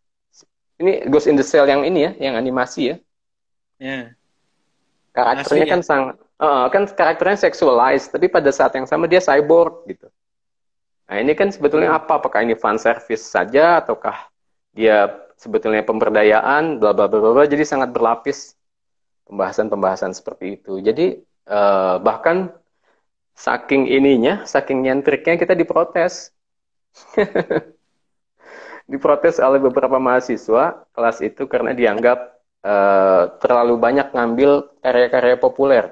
Ini Ghost in the Shell yang ini ya, yang animasi ya. Ya. Yang asli Karakternya ya. kan kan karakternya sexualized, tapi pada saat yang sama dia cyborg gitu. Nah, ini kan sebetulnya Hmm. apa? Apakah ini fan service saja ataukah dia sebetulnya pemberdayaan bla bla bla bla. Jadi sangat berlapis pembahasan-pembahasan seperti itu. Jadi bahkan saking nyentriknya kita diprotes. Diprotes oleh beberapa mahasiswa kelas itu karena dianggap terlalu banyak ngambil karya-karya populer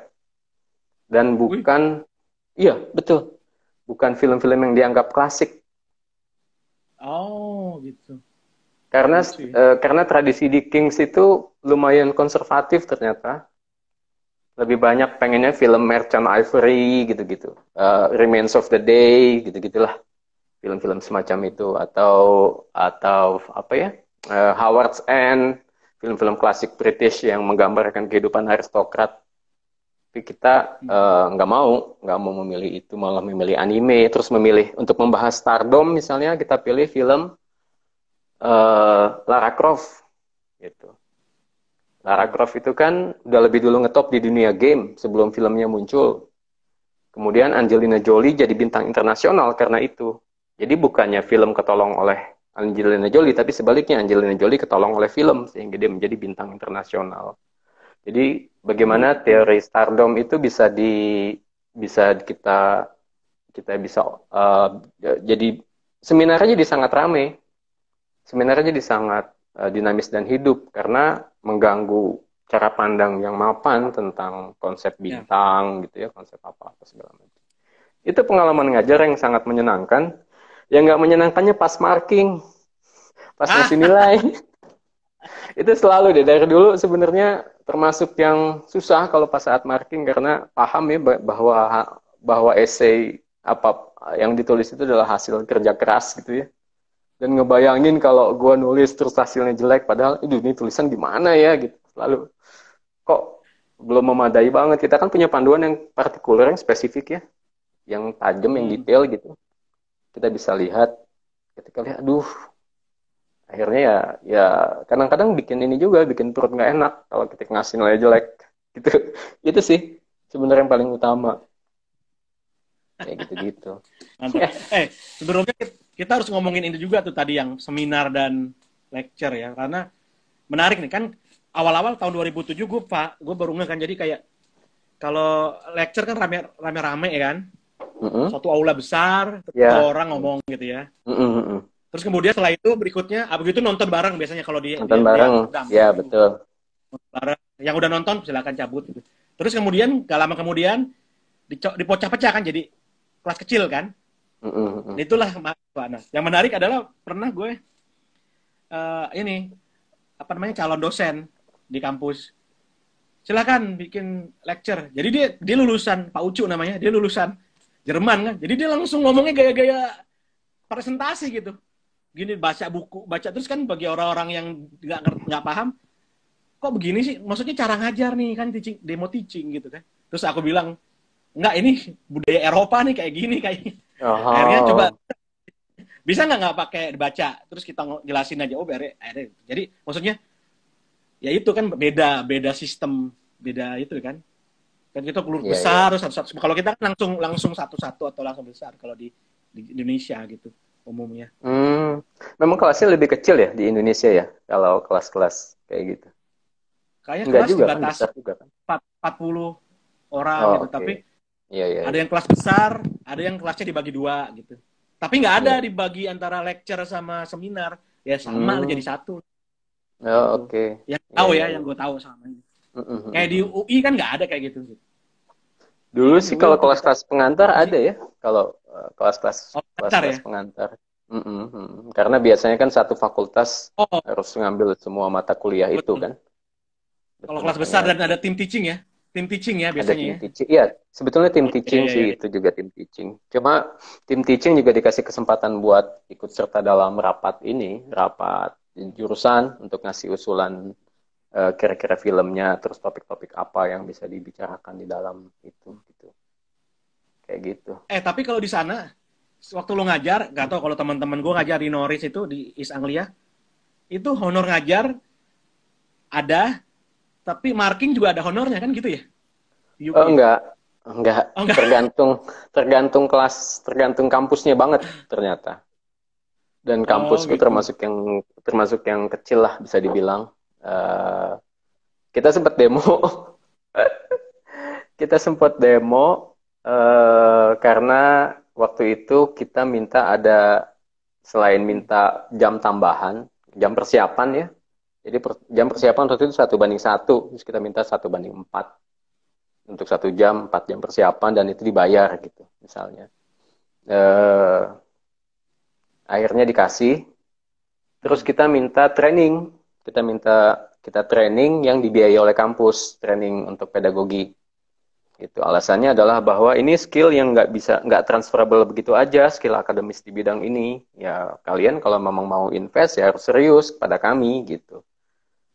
dan Wih. iya betul, bukan film-film yang dianggap klasik Oh, gitu. karena Lucu ya. karena tradisi di Kings itu lumayan konservatif ternyata. Lebih banyak pengennya film Merchant Ivory gitu-gitu, Remains of the Day gitu-gitulah, film-film semacam Hmm. itu atau apa ya, Howard's End, film-film klasik British yang menggambarkan kehidupan aristokrat. Tapi kita Hmm. nggak mau memilih itu, malah memilih anime, terus memilih untuk membahas Stardom misalnya kita pilih film Lara Croft gitu. Lara Croft itu kan udah lebih dulu ngetop di dunia game sebelum filmnya muncul. Kemudian Angelina Jolie jadi bintang internasional karena itu. Jadi bukannya film ketolong oleh Angelina Jolie, tapi sebaliknya Angelina Jolie ketolong oleh film sehingga dia menjadi bintang internasional. Jadi Oh, bagaimana teori stardom itu bisa kita bisa jadi seminarnya jadi sangat ramai. Seminarnya jadi sangat dinamis dan hidup karena mengganggu cara pandang yang mapan tentang konsep ya. bintang gitu ya, konsep apa segala macam. Itu pengalaman ngajar yang sangat menyenangkan. Yang nggak menyenangkannya pas marking, pas ngasih Ah, nilai. Itu selalu deh dari dulu sebenarnya termasuk yang susah kalau pas saat marking karena paham ya bahwa bahwa esai apa yang ditulis itu adalah hasil kerja keras gitu ya. Dan ngebayangin kalau gue nulis terus hasilnya jelek padahal ini tulisan gimana ya gitu. Selalu kok belum memadai banget. Kita kan punya panduan yang partikuler yang spesifik ya, yang tajam, yang hmm. detail gitu. Kita bisa lihat ketika lihat aduh akhirnya ya kadang-kadang bikin ini juga bikin perut nggak enak kalau kita ngasih nilai jelek gitu. Itu sih sebenarnya yang paling utama kayak gitu-gitu. Mantap. Sebelumnya kita harus ngomongin ini juga tuh tadi yang seminar dan lecture ya, karena menarik nih kan awal-awal tahun 2007 gue baru nggak kan jadi kayak kalau lecture kan rame-rame ya kan, Mm-mm. suatu aula besar, Ya. orang ngomong gitu ya. Mm-mm. Terus kemudian setelah itu berikutnya, begitu nonton bareng biasanya kalau Nonton di bareng Amsterdam ya gitu. betul. Bareng. Yang udah nonton silakan cabut gitu. Terus kemudian gak lama kemudian dipecah-pecah kan jadi kelas kecil kan. Mm-mm. Itulah nah, yang menarik adalah pernah gue ini apa namanya calon dosen di kampus. Silakan bikin lecture. Jadi dia lulusan Pak Ucu namanya, dia lulusan Jerman kan. Jadi dia langsung ngomongnya gaya-gaya presentasi gitu. Gini baca buku, baca terus kan bagi orang-orang yang nggak paham, kok begini sih? Maksudnya cara ngajar nih kan teaching, demo teaching gitu kan. Terus aku bilang, enggak ini budaya Eropa nih kayak gini kayak. Akhirnya coba Oh, bisa nggak pakai baca terus kita jelasin aja jadi maksudnya ya itu kan beda beda sistem beda itu kan kita keluar iya iya. besar satu-satu kalau kita kan langsung langsung satu-satu atau langsung besar kalau di Indonesia gitu umumnya Memang kelasnya lebih kecil ya di Indonesia ya, kalau kelas-kelas kayak gitu. kayaknya Enggak kelas juga kan, dibatasi besar juga kan. 40 orang Oh, gitu oke. tapi Iya iya ada iya. yang kelas besar ada yang kelasnya dibagi dua gitu tapi nggak ada Iya. dibagi antara lecture sama seminar ya sama lah jadi Hmm. satu Oh, gitu oke. yang Iya tahu iya ya iya. yang gue tahu sama kayak di Mm-mm. UI kan nggak ada kayak gitu. Iya Dulu kan di sih UI kalau waktu kita kelas-kelas pengantar apa sih? ada ya, kalau kelas-kelas Oh, bentar kelas-kelas ya. pengantar. Karena biasanya kan satu fakultas Oh, harus ngambil semua mata kuliah itu betul. kan. Kalau Betul kelas besar makanya dan ada tim teaching ya. Tim teaching ya ada biasanya tim ya. teaching. Iya, sebetulnya tim Oh, iya, teaching iya, sih iya. itu juga tim teaching. Cuma tim teaching juga dikasih kesempatan buat ikut serta dalam rapat jurusan untuk ngasih usulan kira-kira filmnya, terus topik-topik apa yang bisa dibicarakan di dalam itu gitu. Kayak gitu. Tapi kalau di sana, waktu lo ngajar, gak tau kalau teman-teman gue ngajar di Norwich itu, di East Anglia, itu honor ngajar ada, tapi marking juga ada honornya kan gitu ya? Di UK Oh, ya? enggak, Oh enggak? tergantung tergantung kelas, tergantung kampusnya banget ternyata. Dan Oh kampusku gitu. termasuk yang kecil lah bisa dibilang. Eh, kita sempat demo, kita sempat demo karena waktu itu kita minta ada selain minta jam tambahan, jam persiapan ya. Jadi jam persiapan waktu itu 1:1, terus kita minta 1:4 untuk 1 jam, 4 jam persiapan dan itu dibayar gitu misalnya. Eh, Akhirnya dikasih, terus Hmm. kita minta training, kita training yang dibiayai oleh kampus, training untuk pedagogi. Itu alasannya adalah bahwa ini skill yang nggak transferable begitu aja, skill akademis di bidang ini. Ya kalian kalau memang mau invest ya harus serius pada kami gitu.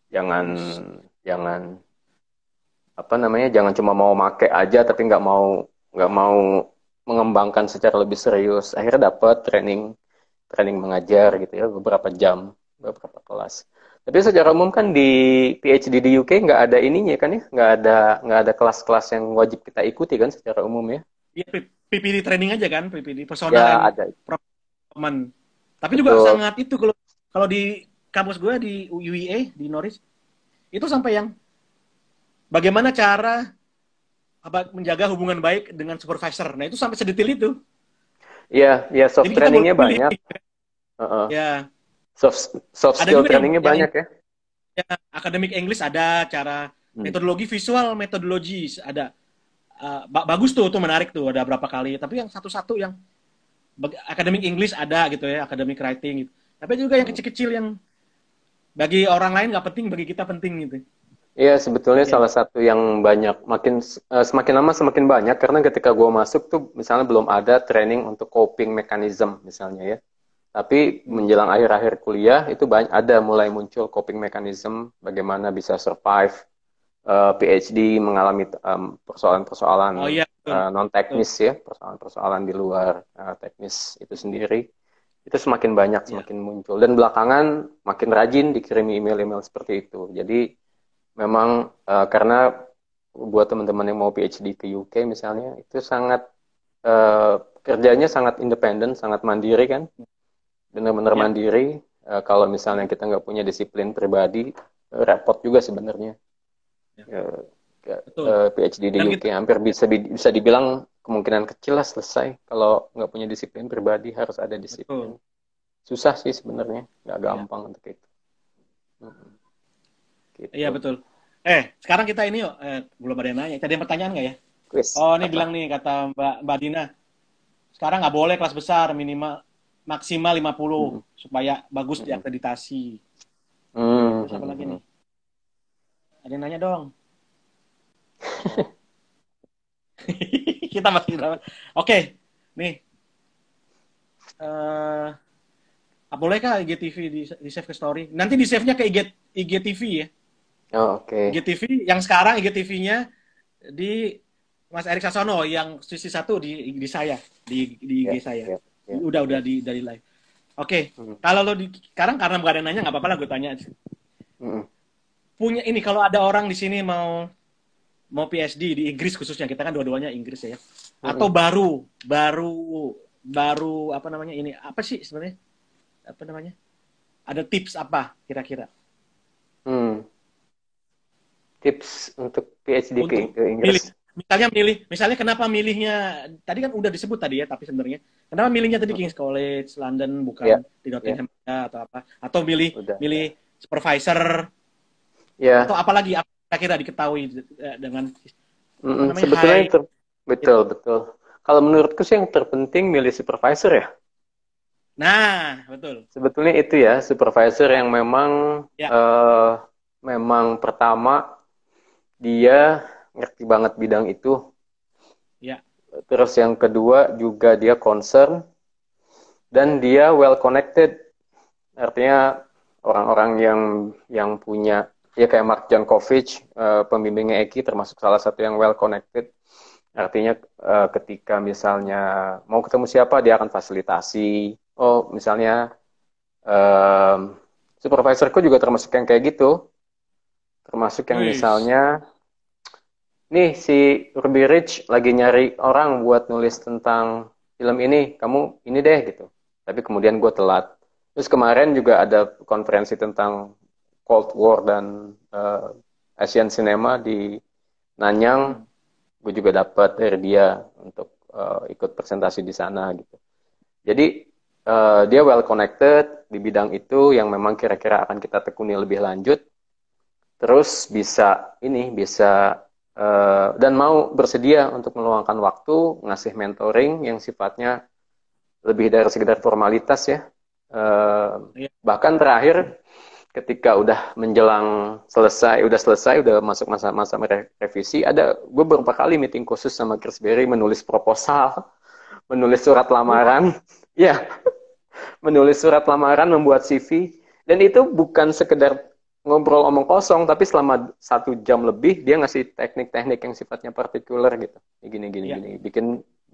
Jangan Us. jangan apa namanya, jangan cuma mau make aja tapi nggak mau mengembangkan secara lebih serius. Akhirnya dapat training training mengajar gitu ya, beberapa jam, beberapa kelas. Tapi secara umum kan di PhD di UK nggak ada ininya kan ya, nggak ada kelas-kelas yang wajib kita ikuti kan secara umum ya. Iya, PPD training aja kan, PPD personal Ya and ada, performance. Tapi juga betul. sangat itu kalau kalau di kampus gue di UEA di Norwich itu sampai yang bagaimana cara menjaga hubungan baik dengan supervisor. Nah itu sampai sedetail itu. Iya, ya soft Jadi kita boleh trainingnya pilih. banyak. Heeh. Ya, Soft ada skill juga trainingnya yang banyak ya. ya, akademik English ada, cara Hmm. metodologi visual, metodologi ada. Bagus tuh menarik tuh, ada berapa kali. Tapi yang satu-satu yang akademik English ada gitu ya, akademik writing gitu. Tapi juga yang Hmm. kecil-kecil yang bagi orang lain nggak penting, bagi kita penting gitu. Iya, sebetulnya Oke. salah satu yang banyak, semakin lama semakin banyak, karena ketika gue masuk tuh misalnya belum ada training untuk coping mechanism misalnya ya. Tapi menjelang akhir-akhir kuliah itu banyak ada mulai muncul coping mechanism, bagaimana bisa survive PhD, mengalami persoalan-persoalan Oh iya, betul. non Betul. teknis ya, persoalan-persoalan di luar teknis itu sendiri. Itu semakin banyak, Ya. semakin muncul. Dan belakangan makin rajin dikirimi email-email seperti itu. Jadi memang karena buat teman-teman yang mau PhD ke UK misalnya, itu sangat kerjanya sangat independen, sangat mandiri kan, benar-benar Ya. mandiri. Kalau misalnya kita nggak punya disiplin pribadi, repot juga sebenarnya. Ya. Eh, Betul. PhD di Dan UK kita hampir bisa dibilang kemungkinan kecil lah selesai kalau nggak punya disiplin pribadi, harus ada disiplin. betul. Susah sih sebenarnya, nggak Ya. gampang untuk itu. Mm, Iya, gitu. betul. Sekarang kita ini yuk, belum ada yang nanya. Ada yang pertanyaan nggak ya? Quiz Oh, ini bilang apa? nih kata Mbak Dina, sekarang nggak boleh kelas besar, minimal maksimal 50 Mm, supaya bagus mm, diakreditasi. mm, Terus apa mm, lagi mm. nih? Ada yang nanya dong. Oh. Kita masih Oke, nih. eh Bolehkah IGTV di save ke story? Nanti di save-nya ke IGTV ya. Oh, oke. IGTV yang sekarang IGTV-nya di Mas Erik Sasono, yang sisi satu di saya, di IG Ya, saya. ya, ya, Udah ya. dari live. Oke, Mm, kalau lo sekarang karena gak ada yang nanya nggak apa-apa lah gue tanya. mm, Punya ini kalau ada orang di sini mau PhD di Inggris khususnya, kita kan dua-duanya Inggris ya. Atau mm, baru apa namanya ini apa sih sebenarnya? Apa namanya? Ada tips apa kira-kira mm. Tips untuk PhD untuk ke milih? Inggris. Misalnya kenapa milihnya tadi kan udah disebut tadi ya, tapi sebenarnya kenapa milihnya tadi Mm, King's College London bukan ya, di ya, Nottingham atau apa? Atau milih udah. Ya. milih supervisor atau Ya, apalagi apa kira-kira diketahui dengan apa namanya sebetulnya high yang betul, betul. Kalau menurutku sih yang terpenting milih supervisor ya. nah betul Sebetulnya itu ya, supervisor yang memang ya eh, memang pertama dia ngerti banget bidang itu. ya Terus yang kedua juga dia concern dan dia well connected. Artinya orang-orang yang punya ya kayak Mark Jankovic, pembimbingnya Eki termasuk salah satu yang well connected. Artinya ketika misalnya mau ketemu siapa dia akan fasilitasi. Oh, misalnya supervisorku juga termasuk yang kayak gitu. Termasuk yang wis misalnya nih si Ruby Rich lagi nyari orang buat nulis tentang film ini, kamu ini deh gitu. Tapi kemudian gue telat. Terus kemarin juga ada konferensi tentang Cold War dan Asian Cinema di Nanyang. hmm. Gue juga dapat dari dia untuk ikut presentasi di sana gitu. Jadi dia well connected di bidang itu yang memang kira-kira akan kita tekuni lebih lanjut. Terus bisa dan mau bersedia untuk meluangkan waktu ngasih mentoring yang sifatnya lebih dari sekedar formalitas ya. Ya. Bahkan terakhir ketika udah menjelang selesai, udah masuk masa-masa revisi, gue beberapa kali meeting khusus sama Chris Berry menulis proposal, menulis surat lamaran, ya, menulis surat lamaran, membuat CV, dan itu bukan sekedar ngobrol omong kosong, tapi selama 1 jam lebih dia ngasih teknik-teknik yang sifatnya partikular gitu. Gini, gini, Ya. gini.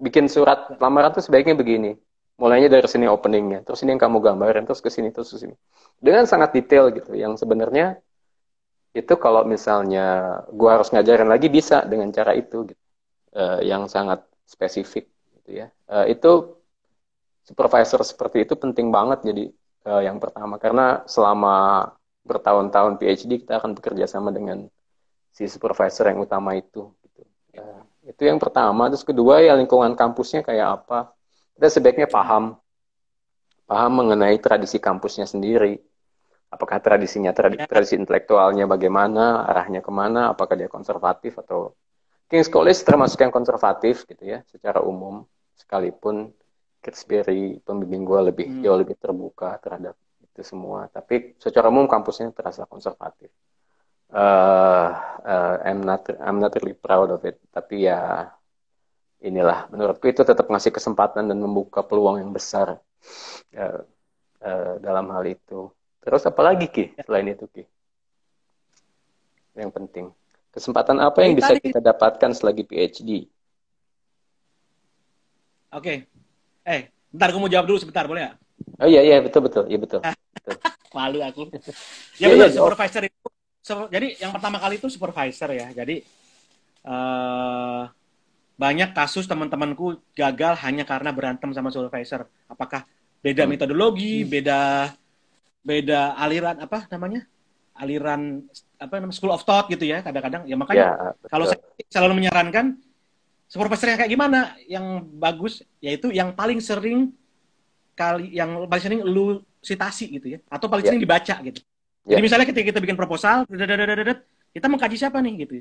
Bikin surat lamaran tuh sebaiknya begini. Mulainya dari sini openingnya, terus ini yang kamu gambarin, terus ke sini, terus ke sini. Dengan sangat detail gitu, yang sebenarnya itu kalau misalnya gua harus ngajarin lagi bisa dengan cara itu gitu. Yang sangat spesifik gitu ya. Itu supervisor seperti itu penting banget jadi yang pertama karena selama bertahun-tahun PhD kita akan bekerja sama dengan si supervisor yang utama itu gitu. Itu yang pertama. Terus kedua ya lingkungan kampusnya kayak apa. Kita sebaiknya paham mengenai tradisi kampusnya sendiri. Apakah tradisinya Ya, tradisi intelektualnya bagaimana, arahnya kemana, apakah dia konservatif atau King's College termasuk yang konservatif gitu ya secara umum, sekalipun Kingsbury pembimbing gue jauh lebih terbuka terhadap itu semua, tapi secara umum kampusnya terasa konservatif. uh, I'm not really proud of it, tapi ya inilah menurutku itu tetap ngasih kesempatan dan membuka peluang yang besar uh, dalam hal itu. Terus apa lagi Ki selain itu Ki yang penting? Kesempatan apa ya yang itu bisa tadi. kita dapatkan selagi PhD? Oke. Bentar, aku mau jawab dulu sebentar, boleh nggak? Oh iya iya betul betul iya betul. Betul. Malu aku. Ya Iya iya benar, oh, supervisor itu. Jadi yang pertama kali itu supervisor ya. Jadi eh banyak kasus teman-temanku gagal hanya karena berantem sama supervisor. Apakah beda hmm. metodologi, beda beda aliran apa namanya? Aliran apa namanya? School of thought gitu ya. Kadang-kadang ya makanya Ya kalau betul. saya selalu menyarankan supervisor yang kayak gimana yang bagus yaitu yang paling sering yang paling sering lu citasi gitu ya atau paling Ya sering dibaca gitu. Jadi ya misalnya ketika kita bikin proposal, kita mau kaji siapa nih gitu.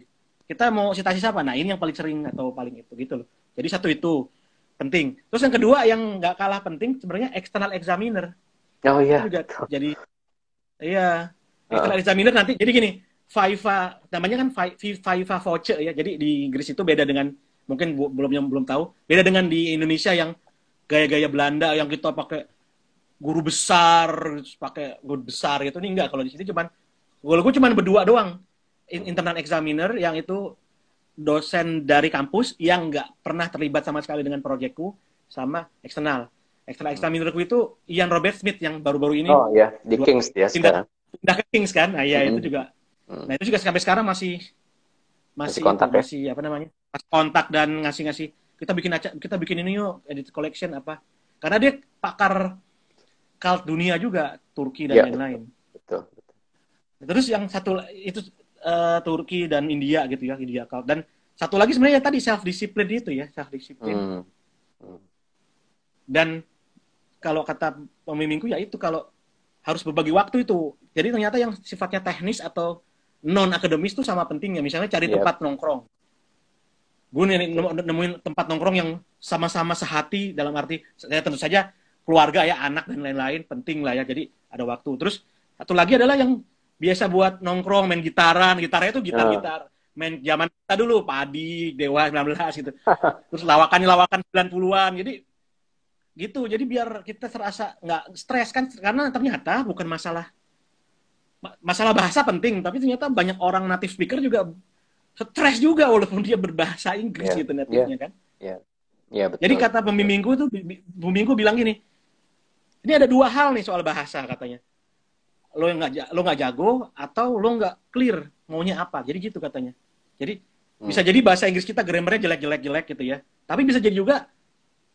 Kita mau citasi siapa? Nah, ini yang paling sering atau paling itu gitu loh. Jadi satu itu penting. Terus yang kedua yang nggak kalah penting sebenarnya external examiner. oh Itu iya juga betul. jadi iya external Heeh. examiner nanti jadi gini, Viva namanya kan Viva voucher ya. Jadi di Inggris itu beda dengan mungkin belum tahu, beda dengan di Indonesia yang gaya-gaya Belanda yang kita pakai guru besar, pakai guru besar gitu. Ini enggak, kalau di sini cuman gue cuman berdua doang. Internal examiner yang itu dosen dari kampus yang nggak pernah terlibat sama sekali dengan proyekku, sama eksternal. Eksternal examinerku itu Ian Robert Smith yang baru-baru ini Oh ya di dua Kings dia pindah sekarang. pindah ke Kings kan. Nah, ya itu Mm-mm. juga. Mm. Nah, itu juga sampai sekarang masih Masih masih itu, kontak ya? masih apa namanya? Masih kontak dan ngasih-ngasih kita bikin ini yuk, edit collection apa. Karena dia pakar cult dunia juga, Turki dan Iya betul lain-lain. betul. Betul. Terus yang satu itu Turki dan India gitu ya, India cult. Dan satu lagi sebenarnya tadi self discipline itu ya, self discipline. Hmm. Hmm. Dan kalau kata pemimpinku ya itu kalau harus berbagi waktu itu. Jadi ternyata yang sifatnya teknis atau non akademis itu sama pentingnya. Misalnya cari Iya tempat nongkrong. Gue nemuin tempat nongkrong yang sama-sama sehati dalam arti ya tentu saja keluarga ya, anak dan lain-lain penting lah ya. Jadi ada waktu. Terus satu lagi adalah yang biasa buat nongkrong, main gitaran. Gitarnya itu ah. gitar-gitar. Main zaman kita dulu, Padi, Dewa 19 gitu. Terus lawakan 90-an. Jadi gitu. Jadi biar kita terasa nggak stres kan. Karena ternyata bukan masalah bahasa penting. Tapi ternyata banyak orang native speaker juga stres juga walaupun dia berbahasa Inggris Iya gitu iya native-nya kan. iya iya Jadi betul kata betul. pembimbingku tuh, pembimbingku bilang gini, ini ada dua hal nih soal bahasa katanya. Lo nggak jago atau lo nggak clear maunya apa. Jadi gitu katanya. Jadi bisa Hmm. jadi bahasa Inggris kita grammarnya jelek gitu ya. Tapi bisa jadi juga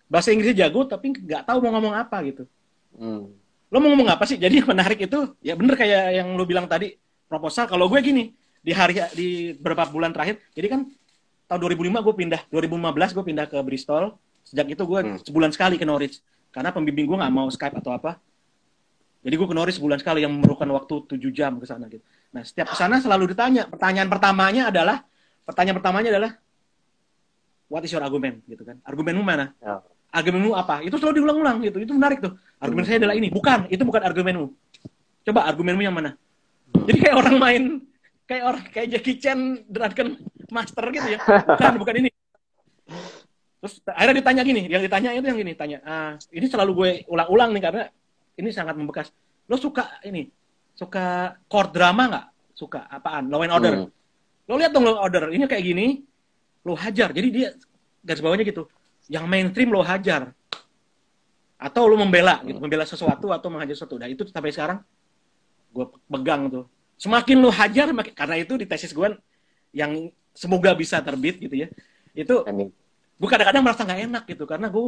bahasa Inggrisnya jago tapi nggak tahu mau ngomong apa gitu. Hmm. Lo mau ngomong apa sih? Jadi yang menarik itu ya bener kayak yang lo bilang tadi proposal. Kalau gue gini di beberapa bulan terakhir, jadi kan tahun 2005 gue pindah, 2015 gue pindah ke Bristol. Sejak itu gue Hmm. sebulan sekali ke Norwich karena pembimbing gue nggak mau Skype atau apa. Jadi gue ke Norwich sebulan sekali yang memerlukan waktu 7 jam ke sana gitu. Nah, setiap ke sana selalu ditanya. Pertanyaan pertamanya adalah what is your argument gitu kan. Argumenmu mana? Ya. Argumenmu apa? Itu selalu diulang-ulang gitu. Itu menarik tuh. Argumen saya adalah ini. Bukan, itu bukan argumenmu. Coba argumenmu yang mana? Jadi kayak orang main kayak Jackie Chan Dragon Master gitu ya. Bukan ini. Terus akhirnya ditanya gini, yang ditanya itu yang gini, tanya, ini selalu gue ulang-ulang nih karena ini sangat membekas. Lo suka court drama nggak? Suka apaan? Law and Order. Hmm. Lo lihat dong Law and Order, ini kayak gini, lo hajar. Jadi dia garis bawahnya gitu, yang mainstream lo hajar. atau lu membela gitu, membela sesuatu atau menghajar sesuatu. Nah itu sampai sekarang gue pegang tuh. Semakin lu hajar, karena itu di tesis gue yang semoga bisa terbit gitu ya. Itu Amin. gue kadang-kadang merasa nggak enak gitu karena gue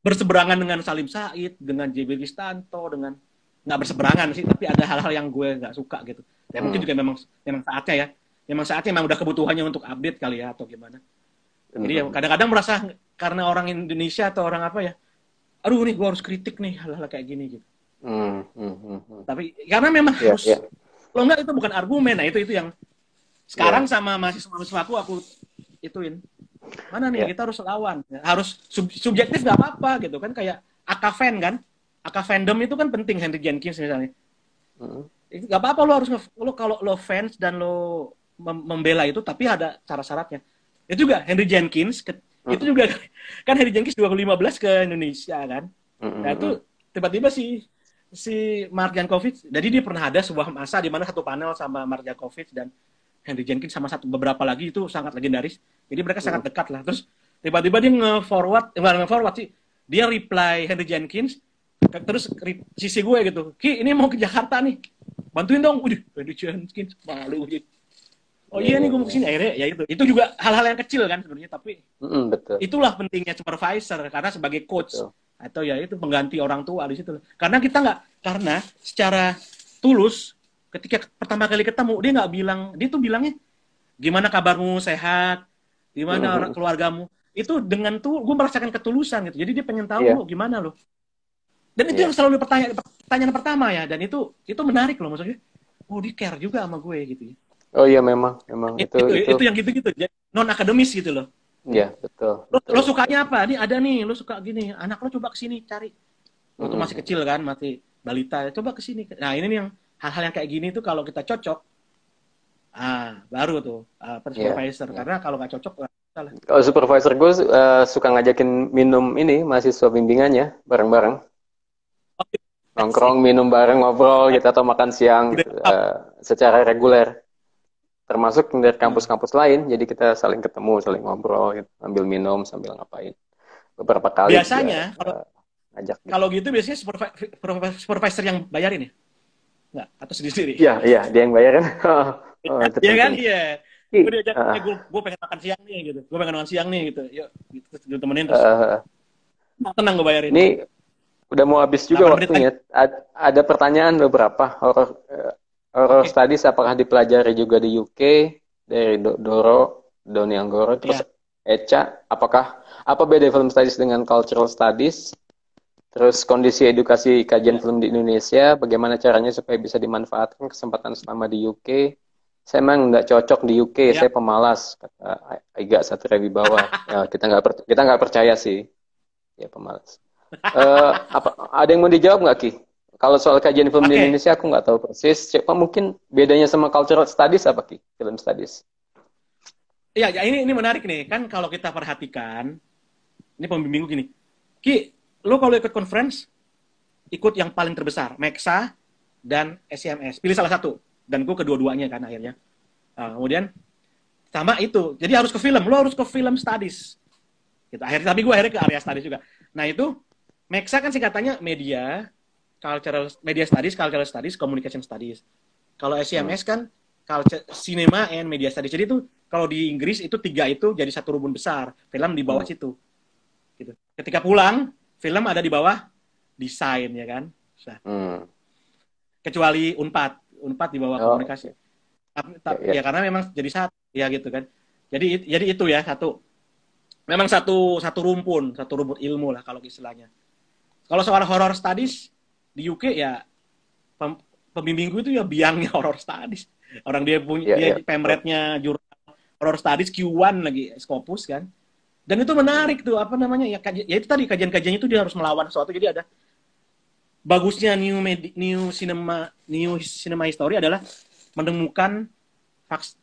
berseberangan dengan Salim Said, dengan JB Kristanto, dengan nggak berseberangan sih, tapi ada hal-hal yang gue nggak suka gitu. Ya mungkin juga memang saatnya ya, memang saatnya memang udah kebutuhannya untuk update kali ya atau gimana. Jadi ya kadang-kadang merasa karena orang Indonesia atau orang apa ya, aduh nih gue harus kritik nih hal-hal kayak gini gitu. Tapi karena memang harus, kalau enggak itu bukan argumen. Nah itu yang sekarang sama mahasiswa aku ituin. Mana nih kita harus lawan, harus subjektif nggak apa-apa gitu kan, kayak Akafan kan, Akafandom itu kan penting, Henry Jenkins misalnya. Nggak apa-apa lo harus lo kalau lo fans dan lo membela itu, tapi ada syarat-syaratnya. Itu juga Henry Jenkins itu juga kan Henry Jenkins 2015 ke Indonesia kan. Nah itu tiba-tiba si Mark Jankovic, jadi dia pernah ada sebuah masa di mana satu panel sama Mark Jankovic dan Henry Jenkins sama beberapa lagi itu sangat legendaris. Jadi mereka sangat dekat lah. Terus tiba-tiba dia nge-forward sih. Dia reply Henry Jenkins, terus sisi gue gitu, Ki ini mau ke Jakarta nih, bantuin dong. Henry Jenkins malu gitu. Oh iya nih gue mau kesini. Akhirnya ya itu juga hal-hal yang kecil kan sebenarnya, tapi betul. Itulah pentingnya supervisor, karena sebagai coach atau ya itu pengganti orang tua di situ. Karena kita karena secara tulus ketika pertama kali ketemu dia tuh bilangnya gimana kabarmu, sehat, gimana keluargamu. Itu dengan tuh gue merasakan ketulusan gitu. Jadi dia pengen tahu lo gimana lo. Dan itu yang selalu pertanyaan pertama ya, dan itu menarik loh maksudnya. Oh dia care juga sama gue gitu ya. Oh iya memang itu yang gitu-gitu, non akademis gitu loh. Iya betul. Lo sukanya apa? Ini ada nih, lo suka gini. Anak lo coba kesini cari. Lo tuh masih kecil kan, masih balita. Coba kesini. Nah ini nih yang hal-hal yang kayak gini tuh kalau kita cocok, baru tuh supervisor. Karena kalau nggak cocok nggak salah. Kalau supervisor gue suka ngajakin minum ini mahasiswa bimbingannya bareng-bareng. Nongkrong, minum bareng, ngobrol gitu atau makan siang secara reguler. Termasuk dari kampus-kampus lain, jadi kita saling ketemu, saling ngobrol, gitu, ambil minum sambil ngapain. Beberapa kali. Biasanya kalau gitu biasanya supervisor yang bayarin ya? Nggak? Atau sendiri-sendiri? Iya, dia yang bayarin. Iya kan? Iya. Gue diajak, gue pengen makan siang nih gitu. Gue pengen makan siang nih gitu. Yuk, gitu, temenin terus. Tenang gue bayarin. Ini udah mau habis juga waktunya. Ada pertanyaan beberapa. Horror studies apakah dipelajari juga di UK dari Doni Anggoro, terus Echa, apa beda film studies dengan cultural studies, terus kondisi edukasi kajian film di Indonesia, bagaimana caranya supaya bisa dimanfaatkan kesempatan selama di UK. Saya emang nggak cocok di UK, saya pemalas, kata Iga Satria di bawah. Ya, kita nggak percaya sih, ya pemalas. Ada yang mau dijawab nggak Ki? Kalau soal kajian film di Indonesia aku nggak tahu persis. Siapa mungkin bedanya sama cultural studies apa Ki? Film studies. Iya, ini menarik nih. Kan kalau kita perhatikan, ini pembimbing gini. Ki, lo kalau ikut conference, ikut yang paling terbesar, MEXA dan SCMS. Pilih salah satu. Dan gue kedua-duanya kan akhirnya. Kemudian sama itu. Jadi harus ke film. Lo harus ke film studies. Gitu. Tapi gue akhirnya ke area studies juga. Nah itu, MEXA kan singkatannya media studies, communication studies. Kalau SCMS kan cinema and media studies. Jadi itu kalau di Inggris itu 3 itu jadi satu rumpun besar. Film di bawah situ. Gitu. Ketika pulang, film ada di bawah desain ya kan. Kecuali Unpad di bawah komunikasi. Ya karena memang jadi satu ya gitu kan. Jadi itu ya memang satu rumpun ilmu lah kalau istilahnya. Kalau soal horror studies di UK ya pembimbingku itu ya biangnya horror studies. Orang dia punya pemretnya jurnal horror studies Q1 lagi Scopus kan. Dan itu menarik tuh ya itu tadi kajian-kajiannya itu dia harus melawan sesuatu. Jadi ada bagusnya new cinema history adalah menemukan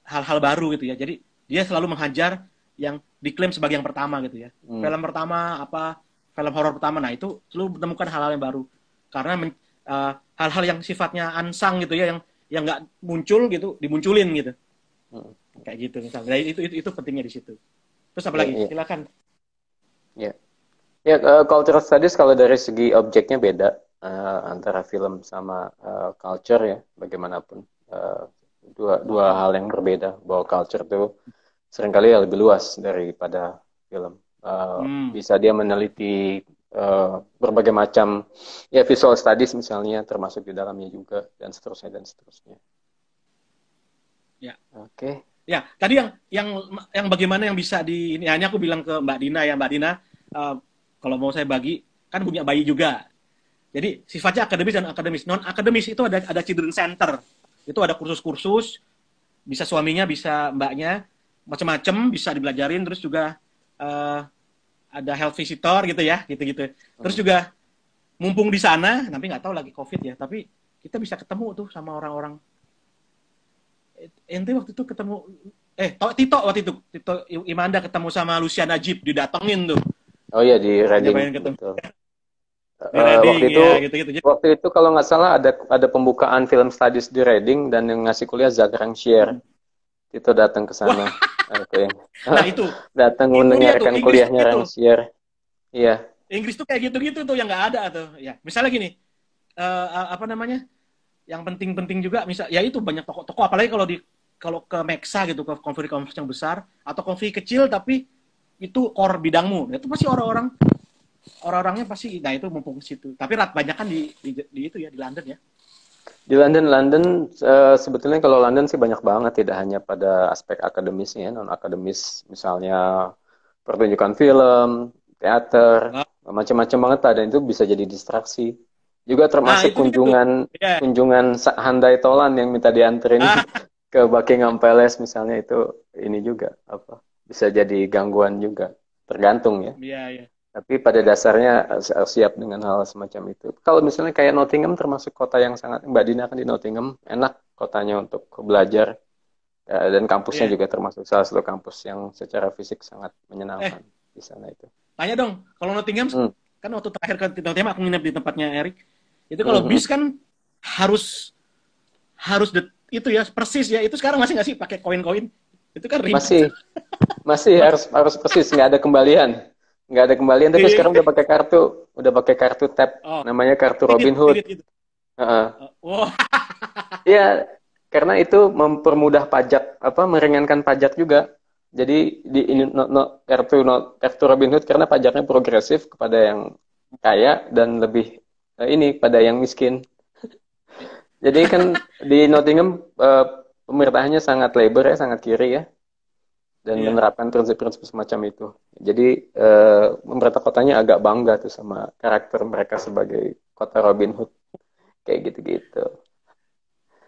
hal-hal baru gitu ya. Jadi dia selalu menghajar yang diklaim sebagai yang pertama gitu ya. Film pertama film horor pertama. Nah itu selalu menemukan hal-hal yang baru. Karena hal-hal yang sifatnya unsung gitu ya, yang nggak muncul gitu, dimunculin gitu. Kayak gitu misalnya. Nah, itu pentingnya di situ. Terus apa lagi? Silakan. Ya. Ya, cultural studies kalau dari segi objeknya beda antara film sama culture ya, bagaimanapun. Eh, dua Oh. hal yang berbeda. Bahwa culture itu seringkali ya lebih luas daripada film. Hmm. Bisa dia meneliti berbagai macam ya visual studies misalnya, termasuk di dalamnya juga, dan seterusnya dan seterusnya. Ya. Oke. Ya, tadi yang bagaimana yang bisa di ini hanya aku bilang ke Mbak Dina ya, Mbak Dina, eh, kalau mau saya bagi kan punya bayi juga. Jadi sifatnya akademis dan akademis. Non akademis itu ada children center. Itu ada kursus-kursus, bisa suaminya, bisa mbaknya, macam-macam bisa dibelajarin, terus juga eh, ada health visitor gitu ya, gitu-gitu. Terus Hmm. juga mumpung di sana, tapi nggak tahu lagi COVID ya, tapi kita bisa ketemu tuh sama orang-orang. Ente waktu itu ketemu Tito waktu itu Tito Imanda ketemu sama Lucian Najib didatengin tuh. Oh iya di Reading, Nyobain ketemu betul. di Reading Waktu itu ya gitu-gitu. Jadi, kalau nggak salah ada pembukaan film studies di Reading dan yang ngasih kuliah Zach Rancière. Itu datang ke wah, sana. Aku yang nah datang itu dia tuh mendengarkan Inggris tuh kuliahnya gitu. Rancière. Iya. Inggris tuh kayak gitu-gitu tuh yang nggak ada tuh. Ya, misalnya gini, apa namanya? Yang penting-penting juga misal ya itu banyak toko-toko apalagi kalau ke Meksa gitu ke konferensi yang besar atau konferensi kecil tapi itu core bidangmu. Itu pasti orang-orangnya pasti nah itu mumpung ke situ. Tapi banyak kan di itu ya di London ya. Di London sebetulnya kalau London sih banyak banget, tidak hanya pada aspek akademisnya, non akademis misalnya pertunjukan film, teater, Nah, macam-macam banget ada, dan itu bisa jadi distraksi. Juga nah, termasuk itu dia tuh. Ya. kunjungan Handai Tolan yang minta dianterin Ah, ke Buckingham Palace misalnya, itu ini juga apa bisa jadi gangguan juga, tergantung ya. iya iya. Tapi pada dasarnya siap dengan hal semacam itu. Kalau misalnya kayak Nottingham termasuk kota yang sangat, Mbak Dina kan di Nottingham, enak kotanya untuk belajar. Dan kampusnya Iya. juga termasuk salah satu kampus yang secara fisik sangat menyenangkan Eh, di sana itu. tanya dong, kalau Nottingham Hmm. kan waktu terakhir ke Nottingham aku nginep di tempatnya Erik. Itu Hmm, kalau hmm. bis kan harus harus itu ya persis ya. Itu sekarang masih nggak sih pakai koin-koin? Itu kan ribet. Masih masih harus persis, nggak ada kembalian, nggak ada kembalian. Tapi sekarang udah pakai kartu tap, Oh, namanya kartu irit, Robin Hood. irit gitu. Heeh. Wah, Iya, karena itu mempermudah pajak, apa meringankan pajak juga. Jadi di ini iya. kartu Robinhood karena pajaknya progresif kepada yang kaya dan lebih ini pada yang miskin. Jadi kan di Nottingham pemerintahannya sangat labor ya, sangat kiri ya, dan Iya. menerapkan prinsip-prinsip semacam itu. Jadi pemerintah kotanya agak bangga tuh sama karakter mereka sebagai kota Robin Hood kayak gitu-gitu.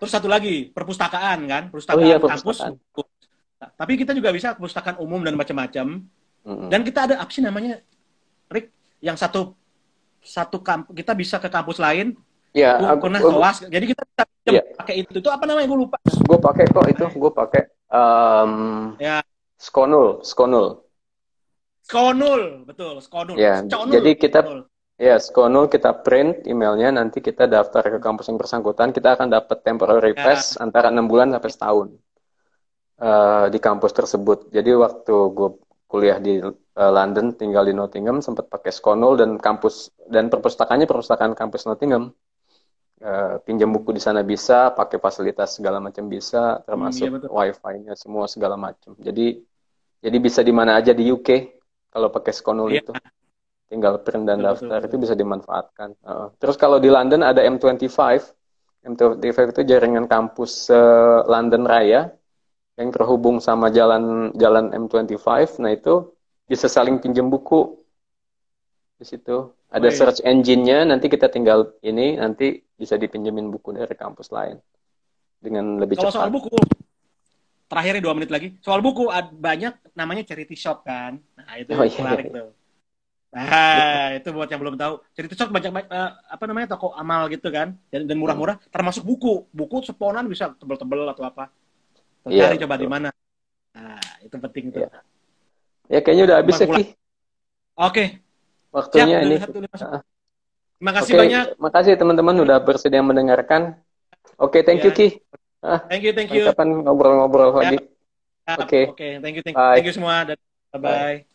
Terus satu lagi, perpustakaan kan, Oh iya, perpustakaan kampus. perpustakaan. Nah, tapi kita juga bisa perpustakaan umum dan macam-macam. Mm-mm. Dan kita ada apa sih namanya, Rick, yang satu satu kita bisa ke kampus lain. Ya, Gue aku, pernah koas, jadi kita bisa ya, pakai itu apa namanya gue lupa. gue pakai kok itu, gue pakai Ya, Skonul. Skonul, betul, Skonul, Ya, Skonul, jadi kita Skonul. Skonul kita print emailnya, nanti kita daftar ke kampus yang bersangkutan, kita akan dapat temporary Ya, pass antara 6 bulan sampai setahun di kampus tersebut. Jadi waktu gue kuliah di London, tinggal di Nottingham, sempat pakai Skonul, dan perpustakaan kampus Nottingham. Pinjam buku di sana bisa, pakai fasilitas segala macam bisa, iya termasuk betul. wifi-nya semua segala macam. Jadi bisa di mana aja di UK kalau pakai Skonul Iya, itu. Tinggal print dan betul betul daftar, itu betul. bisa dimanfaatkan. Terus kalau di London ada M25. M25 itu jaringan kampus London Raya yang terhubung sama jalan jalan M25. Nah, itu bisa saling pinjam buku di situ. Ada Wih. search engine-nya, nanti kita tinggal ini, nanti bisa dipinjemin buku dari kampus lain dengan lebih Kalau soal cepat. buku, terakhirnya 2 menit lagi. Soal buku banyak namanya charity shop kan. Nah itu Oh iya, iya, menarik iya. tuh. Betul. Nah itu buat yang belum tahu. Charity shop banyak apa namanya toko amal gitu kan. Dan Hmm. murah-murah. Termasuk buku. Buku seponan bisa tebel-tebel atau apa. Tuh, Iya, cari coba di betul. mana. Nah itu penting tuh. Iya. Ya, kayaknya udah habis ya, Ki. Pulang. Oke, siap. Waktunya ini. Satu masuk. Ah, Terima kasih Oke, banyak. makasih teman-teman udah bersedia mendengarkan. Oke, thank you, Ya, Ki. thank you. Kapan ngobrol-ngobrol Ya, lagi. ya. Oke, Oke, thank you bye. semua dan bye Bye. bye.